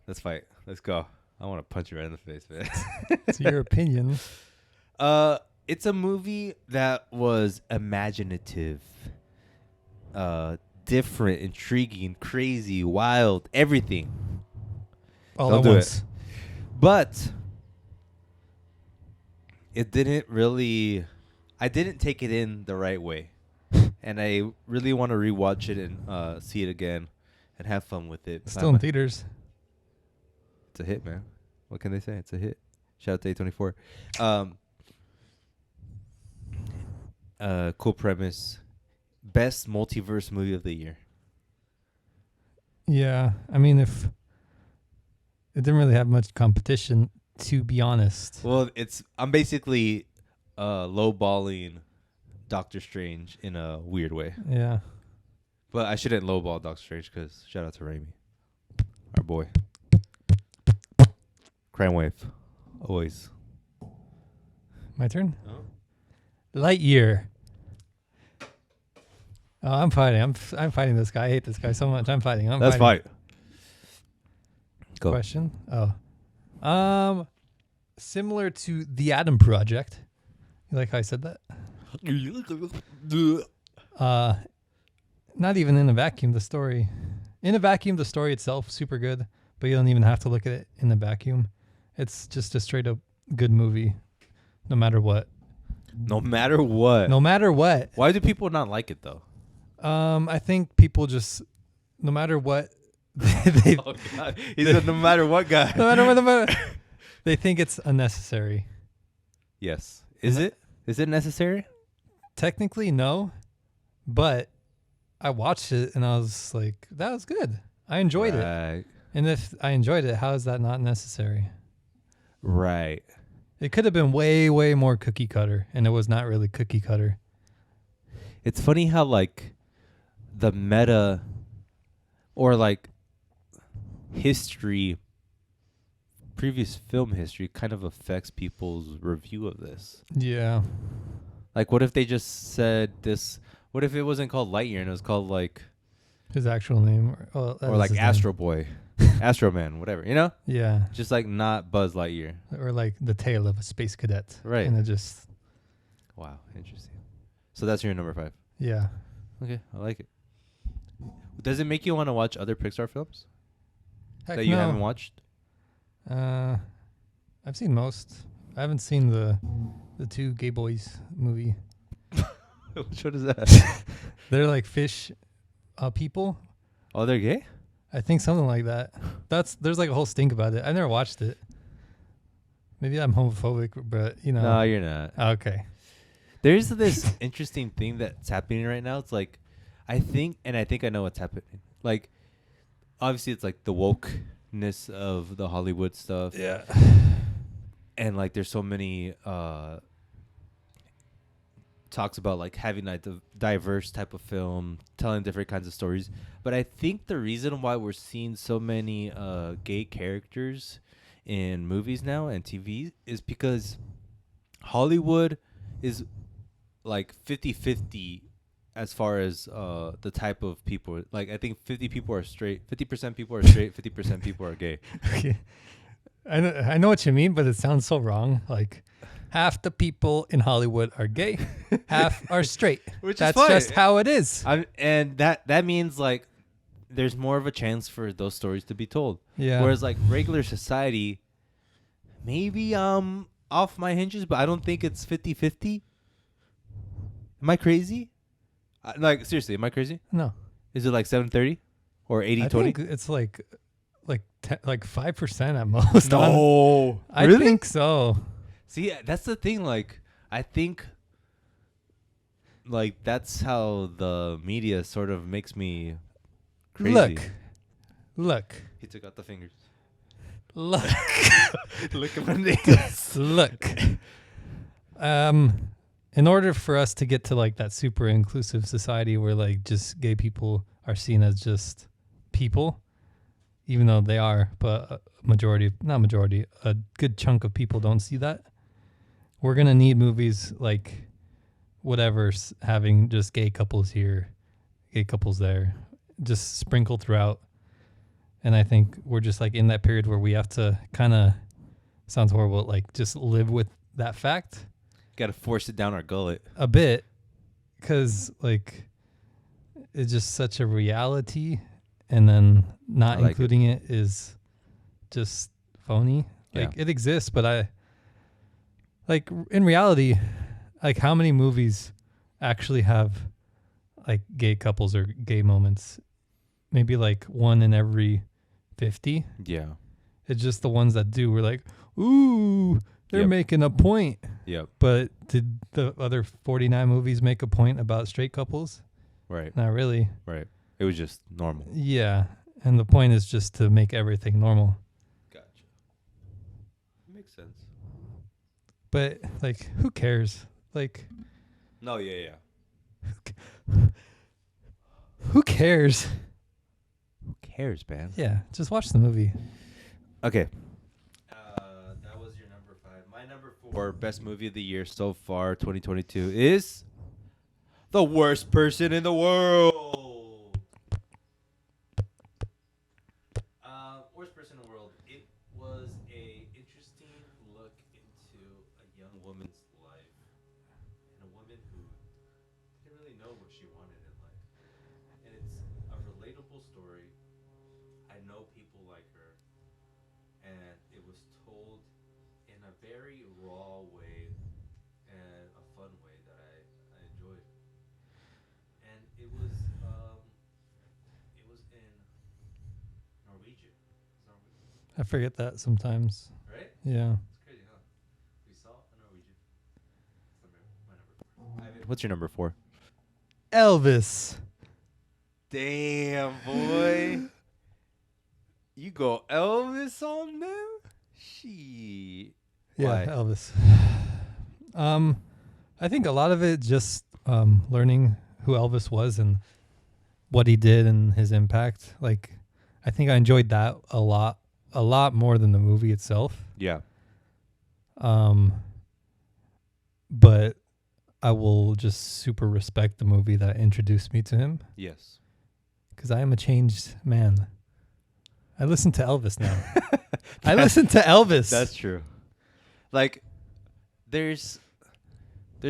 Let's fight. Let's go. I want to punch you right in the face, man. It's your opinion. It's a movie that was imaginative, different, intriguing, crazy, wild, everything. All Don't at do once. it. But it didn't really, I didn't take it in the right way. And I really want to rewatch it and see it again and have fun with it. It's still in theaters. It's a hit, man. What can they say? It's a hit. Shout out to A24. Cool premise. Best multiverse movie of the year. Yeah, if it didn't really have much competition, to be honest. Well, I'm basically lowballing Doctor Strange in a weird way. Yeah. But I shouldn't lowball Doctor Strange because shout out to Raimi, our boy. Crime Wave, always. My turn? Oh. Lightyear. Oh, I'm fighting. I'm fighting this guy. I hate this guy so much. I'm fighting. Let's fight. Go. Question. Oh. Similar to the Adam Project. You like how I said that? Not even in a vacuum, the story. In a vacuum, the story itself, super good, but you don't even have to look at it in a vacuum. It's just a straight up good movie, no matter what. No matter what. No matter what. Why do people not like it though? I think people just, no matter what, they Oh God. He's a no matter what guy. no matter, they think it's unnecessary. Yes. Is it? Is it necessary? Technically, no, but I watched it and I was like, that was good. I enjoyed it. And if I enjoyed it, how is that not necessary? Right. It could have been way, way more cookie cutter, and it was not really cookie cutter. It's funny how like the meta or like history, previous film history kind of affects people's review of this. Yeah. Like what if they just said this, what if it wasn't called Lightyear and it was called like His actual name. or like Astro Boy? Astro Man, whatever, you know? Yeah. Just like not Buzz Lightyear. Or like the tale of a space cadet. Right. And it just, Wow, interesting. So that's your number 5. yeah. Okay, I like it. Does it make you want to watch other Pixar films Heck that you no. haven't watched? I've seen most. I haven't seen the 2 Gay Boys movie. Which one is that? They're like fish people. Oh, they're gay? I think something like that. There's like a whole stink about it. I never watched it. Maybe I'm homophobic, but you know. No, you're not. Okay. There's this interesting thing that's happening right now. It's like, I think I know what's happening. Like, obviously, it's like the wokeness of the Hollywood stuff. Yeah. And like, there's so many talks about like having like the diverse type of film, telling different kinds of stories. But I think the reason why we're seeing so many gay characters in movies now and TV is because Hollywood is like 50-50 as far as the type of people. Like, I think 50% people are straight, 50% people are straight, 50% people are gay. Okay. I know what you mean, but it sounds so wrong. Like, half the people in Hollywood are gay, half are straight. That's fine. just how it is. And that means like there's more of a chance for those stories to be told. Yeah. Whereas like regular society, maybe off my hinges, but I don't think it's 50-50. Am I crazy? Like, seriously, am I crazy? No. Is it like 7-30 or 80-20? I think it's like 5% at most. No. I Really? think so. See, that's the thing. Like, I think, like, that's how the media sort of makes me crazy. Look. He took out the fingers. Look. Look at my nails. Look. In order for us to get to like that super inclusive society where like just gay people are seen as just people, even though they are, but a good chunk of people don't see that. We're going to need movies like whatever's having just gay couples here, gay couples there, just sprinkled throughout. And I think we're just like in that period where we have to kind of, sounds horrible, like just live with that fact. Got to force it down our gullet. A bit, because like it's just such a reality, and then not like including it is just phony. Like Yeah. it exists, but I like in reality, like how many movies actually have like gay couples or gay moments? Maybe like 1 in every 50. Yeah. It's just the ones that do. We're like, ooh, they're Yep. making a point. Yep. But did the other 49 movies make a point about straight couples? Right. Not really. Right. It was just normal. Yeah. And the point is just to make everything normal. Gotcha. Makes sense. But, like, who cares? Like, No, yeah. who cares? Who cares, man? Yeah. Just watch the movie. Okay. That was your number 5. My number 4 best movie of the year so far, 2022, is The Worst Person in the World. Worst Person in the World. It was a interesting look into a young woman's life and a woman who didn't really know what she wanted in life. And it's a relatable story. I know people like her. And it was told in a very raw way and a fun way that I enjoyed. And it was in Norwegian. I forget that sometimes. Right? Yeah. It's crazy, huh? We saw a Norwegian. My number 4. Ivan, what's your number 4? Elvis. Damn, boy. You go Elvis on them? Shit. Yeah, Why? Elvis. I think a lot of it just learning who Elvis was and what he did and his impact. Like, I think I enjoyed that a lot more than the movie itself. Yeah. But I will just super respect the movie that introduced me to him Yes. because I am a changed man. I listen to Elvis now. I listen to Elvis. That's true. Like, there's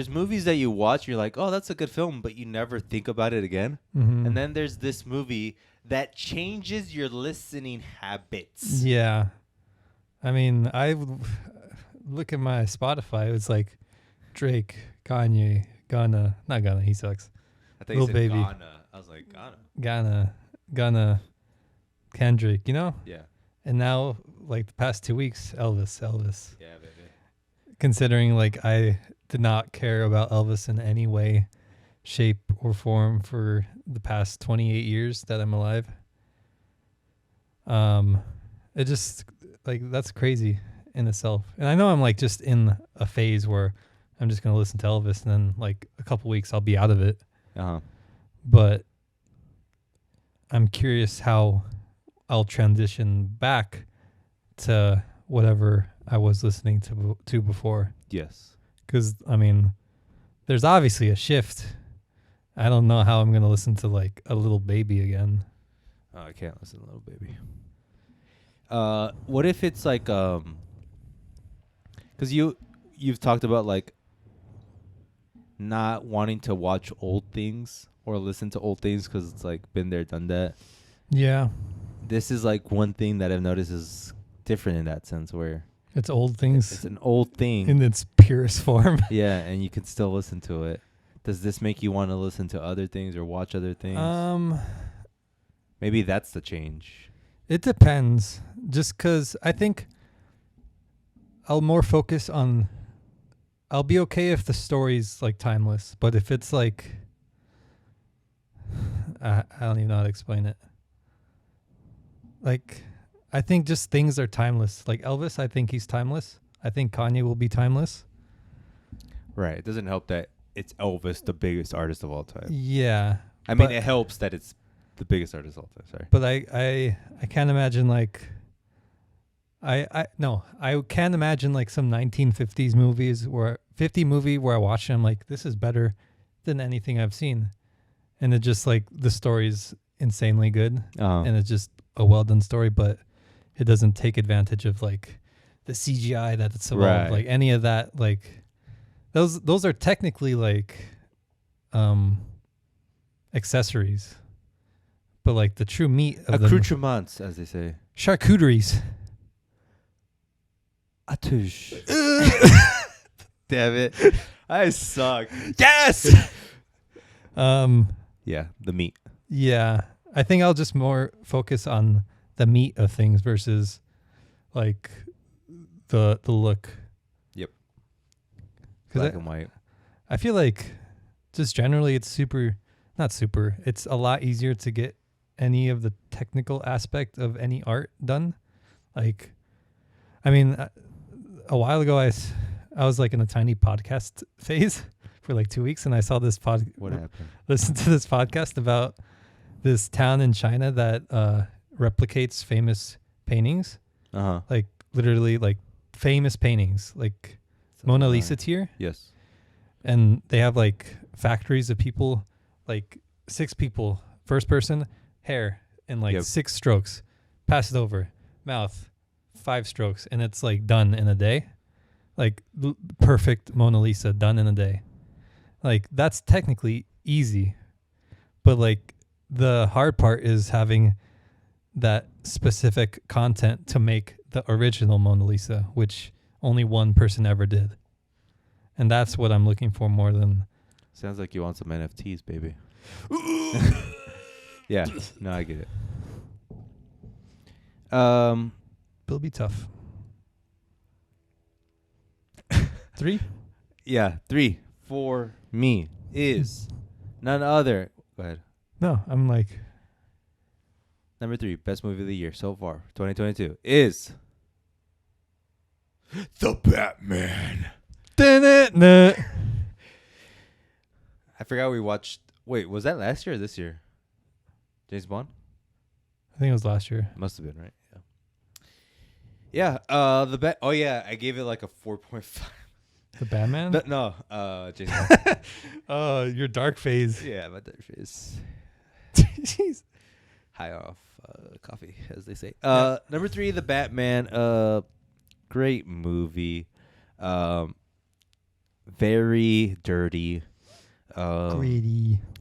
movies that you watch, you're like, oh, that's a good film, but you never think about it again. Mm-hmm. And then there's this movie that changes your listening habits. Yeah. I mean, look at my Spotify. It was like Drake, Kanye, Ghana. Not Ghana, he sucks. I think you said Baby. Ghana. I was like, Ghana. Ghana, Kendrick, you know? Yeah. And now, like the past 2 weeks, Elvis. Yeah, baby. Considering like I did not care about Elvis in any way, shape, or form for the past 28 years that I'm alive. It just like that's crazy in itself. And I know I'm like just in a phase where I'm just gonna listen to Elvis, and then like a couple weeks I'll be out of it. But I'm curious how I'll transition back to whatever I was listening to before. Yes. Because, I mean, there's obviously a shift. I don't know how I'm going to listen to, like, a Little Baby again. Oh, I can't listen to Little Baby. What if it's like, because you've talked about, like, not wanting to watch old things or listen to old things because it's, like, been there, done that. Yeah. This is, like, one thing that I've noticed is different in that sense where... It's old things. It's an old thing. In its purest form. Yeah, and you can still listen to it. Does this make you want to listen to other things or watch other things? Maybe that's the change. It depends. Just because I think I'll more focus on... I'll be okay if the story's, like, timeless. But if it's, like... I don't even know how to explain it. Like... I think just things are timeless. Like Elvis, I think he's timeless. I think Kanye will be timeless. Right. It doesn't help that it's Elvis, the biggest artist of all time. Yeah. I mean, it helps that it's the biggest artist of all time. Sorry. But I can't imagine like I can't imagine like some 1950s movies where 50 movie where I watch it, I'm like, this is better than anything I've seen. And it just like the story's insanely good. And it's just a well done story, but it doesn't take advantage of like the CGI that it's evolved, right. Like any of that. Like those are technically like accessories, but like the true meat of accoutrements, as they say, charcuteries. Attouche. Damn it, I suck. Yes. Yeah, the meat. Yeah, I think I'll just more focus on the meat of things versus like the look. Yep. Black and white. I feel like just generally it's it's a lot easier to get any of the technical aspect of any art done. Like, I mean, a while ago I was like in a tiny podcast phase for like 2 weeks, and I saw this What happened? Listen to this podcast about this town in China that replicates famous paintings. Like literally like famous paintings, like Mona Lisa tier. Yes. And they have like factories of people, like 6 people, first person, hair, and like 6 strokes. Pass it over, mouth, 5 strokes, and it's like done in a day. Like perfect Mona Lisa done in a day. Like that's technically easy, but like the hard part is having that specific content to make the original Mona Lisa, which only one person ever did. And that's what I'm looking for more than... Sounds like you want some NFTs, baby. Yeah, no, I get it. It'll be tough. 3? Yeah, 3 for me is none other. Go ahead. No, I'm like... Number 3, best movie of the year so far, 2022, is The Batman. I I forgot we watched... Wait, was that last year or this year? James Bond? I think it was last year. Must have been, right? Yeah. Yeah, Oh, yeah, I gave it like a 4.5. The Batman? No, James Bond. Oh, your dark phase. Yeah, my dark phase. Jeez. high off coffee, as they say. Number 3, The Batman. Great movie. Very dirty.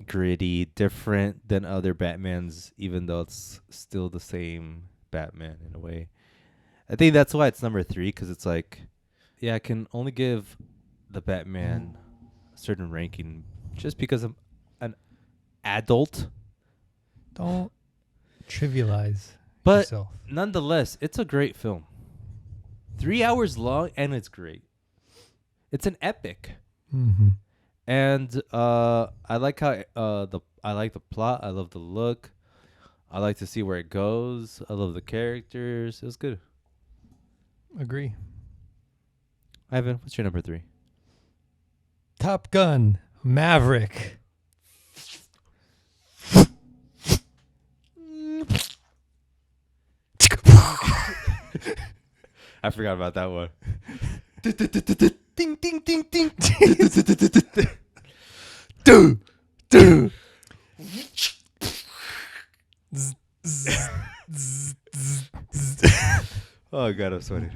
Gritty, different than other Batmans, even though it's still the same Batman in a way. I think that's why it's number 3, because it's like, yeah, I can only give the Batman a certain ranking just because I'm an adult. Don't trivialize But yourself. nonetheless, it's a great film. 3 hours long, and it's great. It's an epic. Mm-hmm. And I like how I like the plot. I love the look. I like to see where it goes. I love the characters. It was good. Agree. Ivan, what's your number 3? Top Gun Maverick. I forgot about that one. Ding ding ding ding. Do. Oh god, I'm sweating.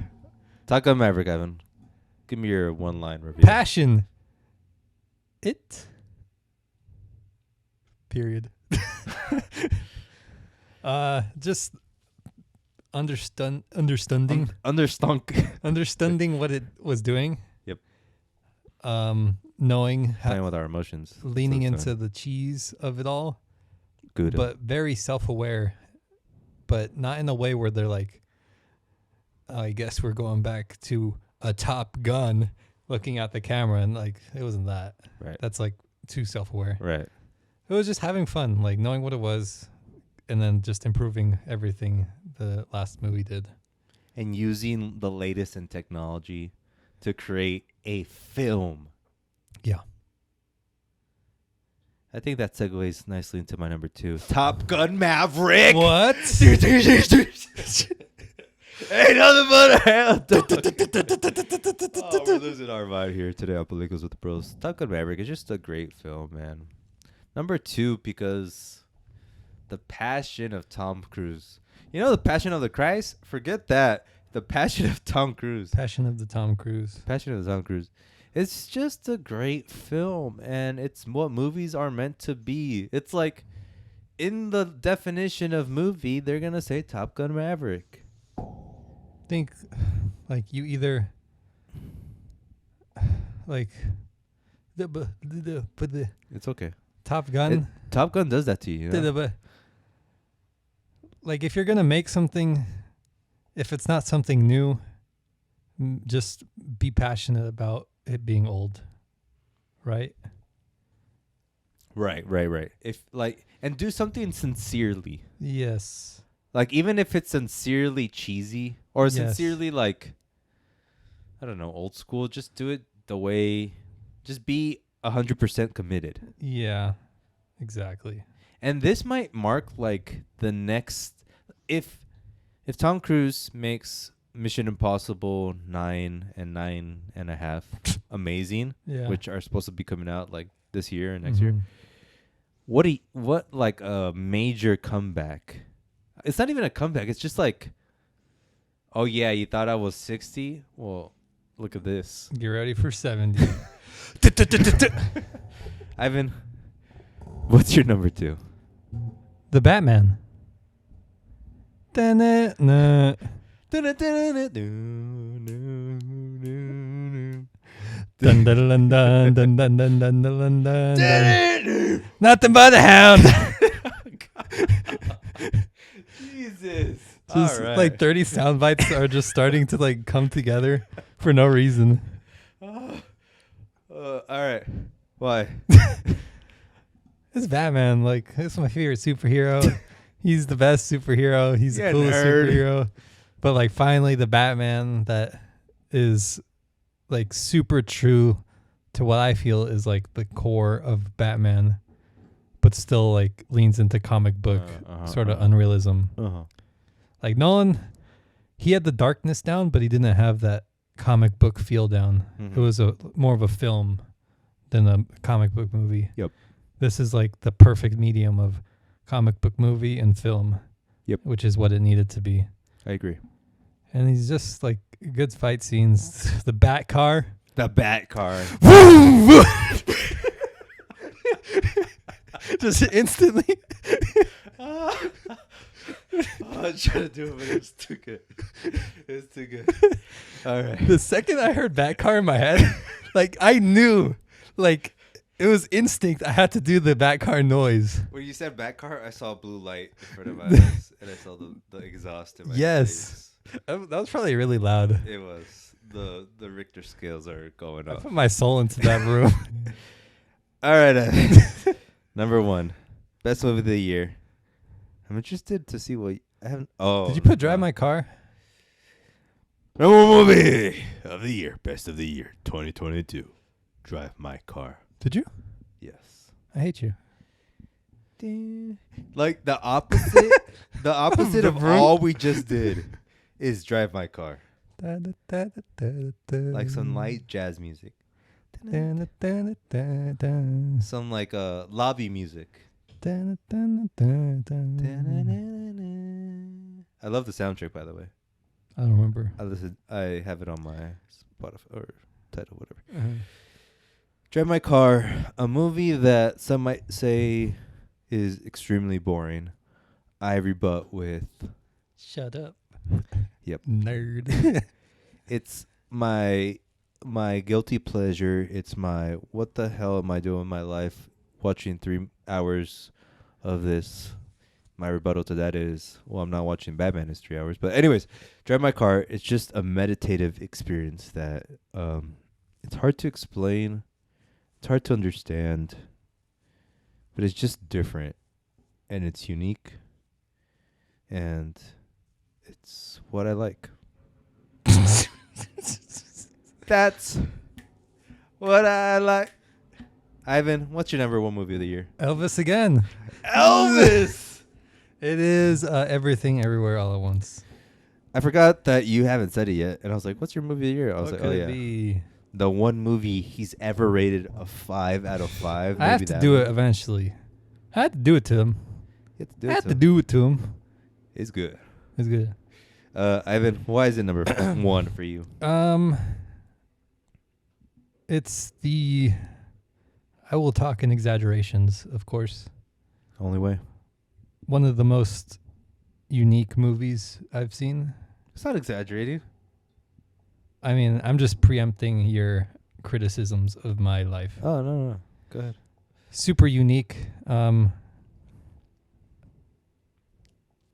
Talk on Maverick, Ivan. Give me your one-line review. Passion. It. Period. Just understanding understanding what it was doing. Yep. Knowing Playing with our emotions. leaning So into the cheese of it all, good. but very self-aware, but not in a way where they're like, I guess we're going back to a Top Gun looking at the camera, and like it wasn't that. Right. That's like too self-aware. Right. It was just having fun, like knowing what it was, and then just improving everything the last movie did. And using the latest in technology to create a film. Yeah. I think that segues nicely into my number 2. Top Gun Maverick. What? Ain't nothing but a hell. We're losing our mind here today on Peliculas with the Bros. Top Gun Maverick is just a great film, man. Number 2, because the passion of Tom Cruise. You know the Passion of the Christ? Forget that. The Passion of Tom Cruise. Passion of the Tom Cruise. Passion of the Tom Cruise. It's just a great film, and it's what movies are meant to be. It's like, in the definition of movie, they're going to say Top Gun Maverick. Think, like, you either, like, the It's okay. Top Gun. Top Gun does that to you, you know? Like, if you're going to make something, if it's not something new, just be passionate about it being old, right? Right. If like, and do something sincerely. Yes. Like, even if it's sincerely cheesy or Yes. sincerely, like, I don't know, old school, just do it the way, just be 100% committed. Yeah, exactly. And this might mark like the next, if Tom Cruise makes Mission Impossible 9 and 9.5 amazing, Yeah. which are supposed to be coming out like this year and next year. Mhm. What like a major comeback? It's not even a comeback. It's just like, oh yeah, you thought I was 60? Well, look at this. Get ready for 70. Ivan, what's your number 2? The Batman. Da-na-na. Dun, dun, dun, dun, dun, dun, dun, dun, dun, dun. Nothing but a hound. Jesus. Just All right. like 30 sound bites are just starting to like come together for no reason. All right. Why? It's Batman. Like, it's my favorite superhero. He's the best superhero. He's Yeah, the coolest nerd. superhero. But like, finally, the Batman that is like super true to what I feel is like the core of Batman, but still like leans into comic book sort of unrealism. Like Nolan, he had the darkness down, but he didn't have that comic book feel down. Mhm. It was more of a film than a comic book movie. Yep. This is like the perfect medium of comic book movie and film. Yep. Which is what it needed to be. I agree. And he's just like good fight scenes. The Bat car. The Bat car. Just instantly. I was trying to do it, but it was too good. It was too good. All right. The second I heard Bat car in my head, like I knew, like it was instinct. I had to do the Bat car noise. When you said Bat car, I saw blue light in front of my eyes, and I saw the exhaust in my Yes. That was probably really loud. face. It was. The Richter scales are going I up. put my soul into that room. All right. Number 1. Best movie of the year. I'm interested to see what I haven't. Oh. Did you put Drive My Car? Number 1 movie of the year. Best of the year. 2022. Drive My Car. Did you? Yes. I hate you. Like the opposite. The opposite The of room? all we just did is Drive My Car. Like some light jazz music. Some like lobby music. I love the soundtrack, by the way. I don't remember. I have it on my Spotify or title, whatever. Drive My Car, a movie that some might say is extremely boring. I rebut with, Shut up. Yep. Nerd. It's my guilty pleasure. It's my what the hell am I doing in my life? Watching 3 hours of this. My rebuttal to that is, well, I'm not watching Batman. It's 3 hours. But anyways, Drive My Car. It's just a meditative experience that it's hard to explain. It's hard to understand. But it's just different. And it's unique. And it's what I like. That's what I like. Ivan, what's your number 1 movie of the year? Elvis again. Elvis! It is Everything Everywhere All at Once. I forgot that you haven't said it yet. And I was like, what's your movie of the year? I was What like, could oh, it yeah. be? The one movie he's ever rated a 5 out of 5. I have to do it eventually. I had to do it to him. You have to do I it had to to him. do it to him. It's good. It's good. Ivan, why is it number 1 for you? It's the... I will talk in exaggerations, of course. Only way. One of the most unique movies I've seen. It's not exaggerating. I mean, I'm just preempting your criticisms of my life. Oh, no. Go ahead. Super unique.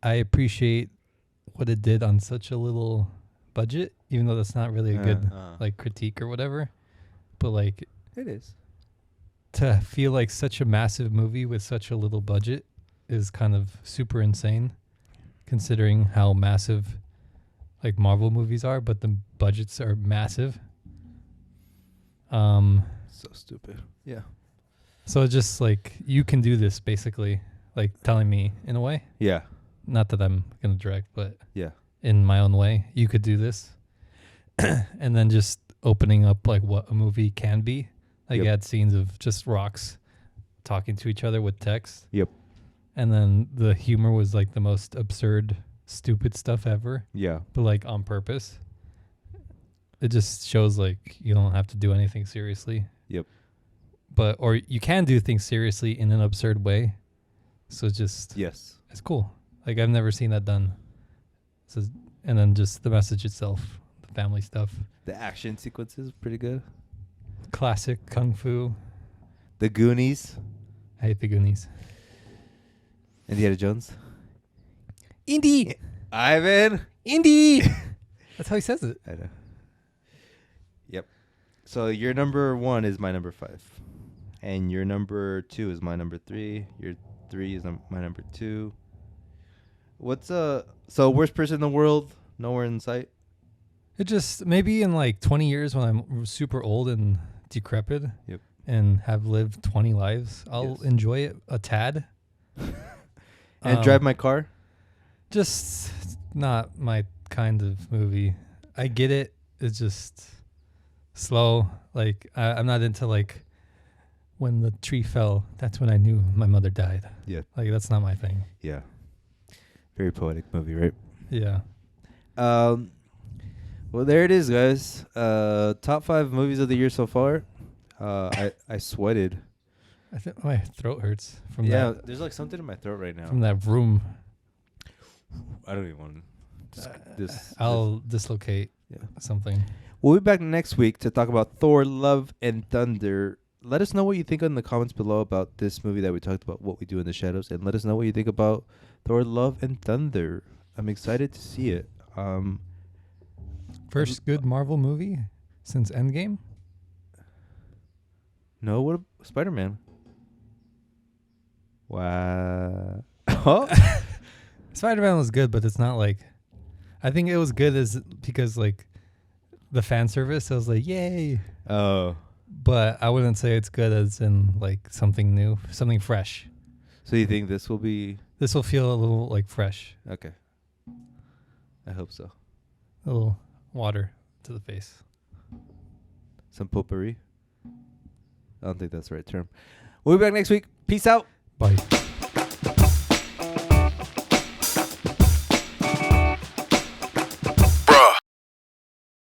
I appreciate what it did on such a little budget, even though that's not really a good like critique or whatever. But like, it is. To feel like such a massive movie with such a little budget is kind of super insane, considering how massive like Marvel movies are, but the budgets are massive. So stupid. Yeah. So it's just like, you can do this, basically, like telling me in a way. Yeah. Not that I'm gonna direct, but Yeah. in my own way, you could do this. And then just opening up like what a movie can be. Like, Yep. you had scenes of just rocks talking to each other with text. Yep. And then the humor was like the most absurd, stupid stuff ever, Yeah. but like on purpose. It just shows like you don't have to do anything seriously. Yep. But, or you can do things seriously in an absurd way. So it's just, Yes. it's cool. Like, I've never seen that done. So, and then just the message itself, the family stuff. The action sequences pretty good. Classic Kung Fu. The Goonies. I hate the Goonies. Indiana Jones. Indy! Ivan. Indy! That's how he says it. I know. Yep. So your number 1 is my number 5. And your number 2 is my number 3. Your 3 is my number 2. What's so worst person in the world? Nowhere in sight. It just, maybe in like 20 years when I'm super old and decrepit, Yep. and have lived 20 lives, I'll Yes. enjoy it a tad. And Drive My Car. Just not my kind of movie. I get it. It's just slow. Like, I'm not into like when the tree fell, that's when I knew my mother died. Yeah. Like, that's not my thing. Yeah. Very poetic movie, right? Yeah. Well, there it is, guys. Top 5 movies of the year so far. I sweated. I think my throat hurts from There's like something in my throat right now. from that room. I don't even want to. I'll dislocate something. We'll be back next week to talk about Thor: Love and Thunder. Let us know what you think in the comments below about this movie that we talked about, What We Do in the Shadows, and let us know what you think about Thor: Love and Thunder. I'm excited to see it. First good Marvel movie since Endgame? No, what Spider-Man? Wow. Spider-Man was good, but it's not like... I think it was good because, like, the fan service, I was like, yay. Oh. But I wouldn't say it's good as in, like, something new, something fresh. So you think this will be... This will feel a little, like, fresh. Okay. I hope so. A little water to the face. Some potpourri? I don't think that's the right term. We'll be back next week. Peace out. Bye.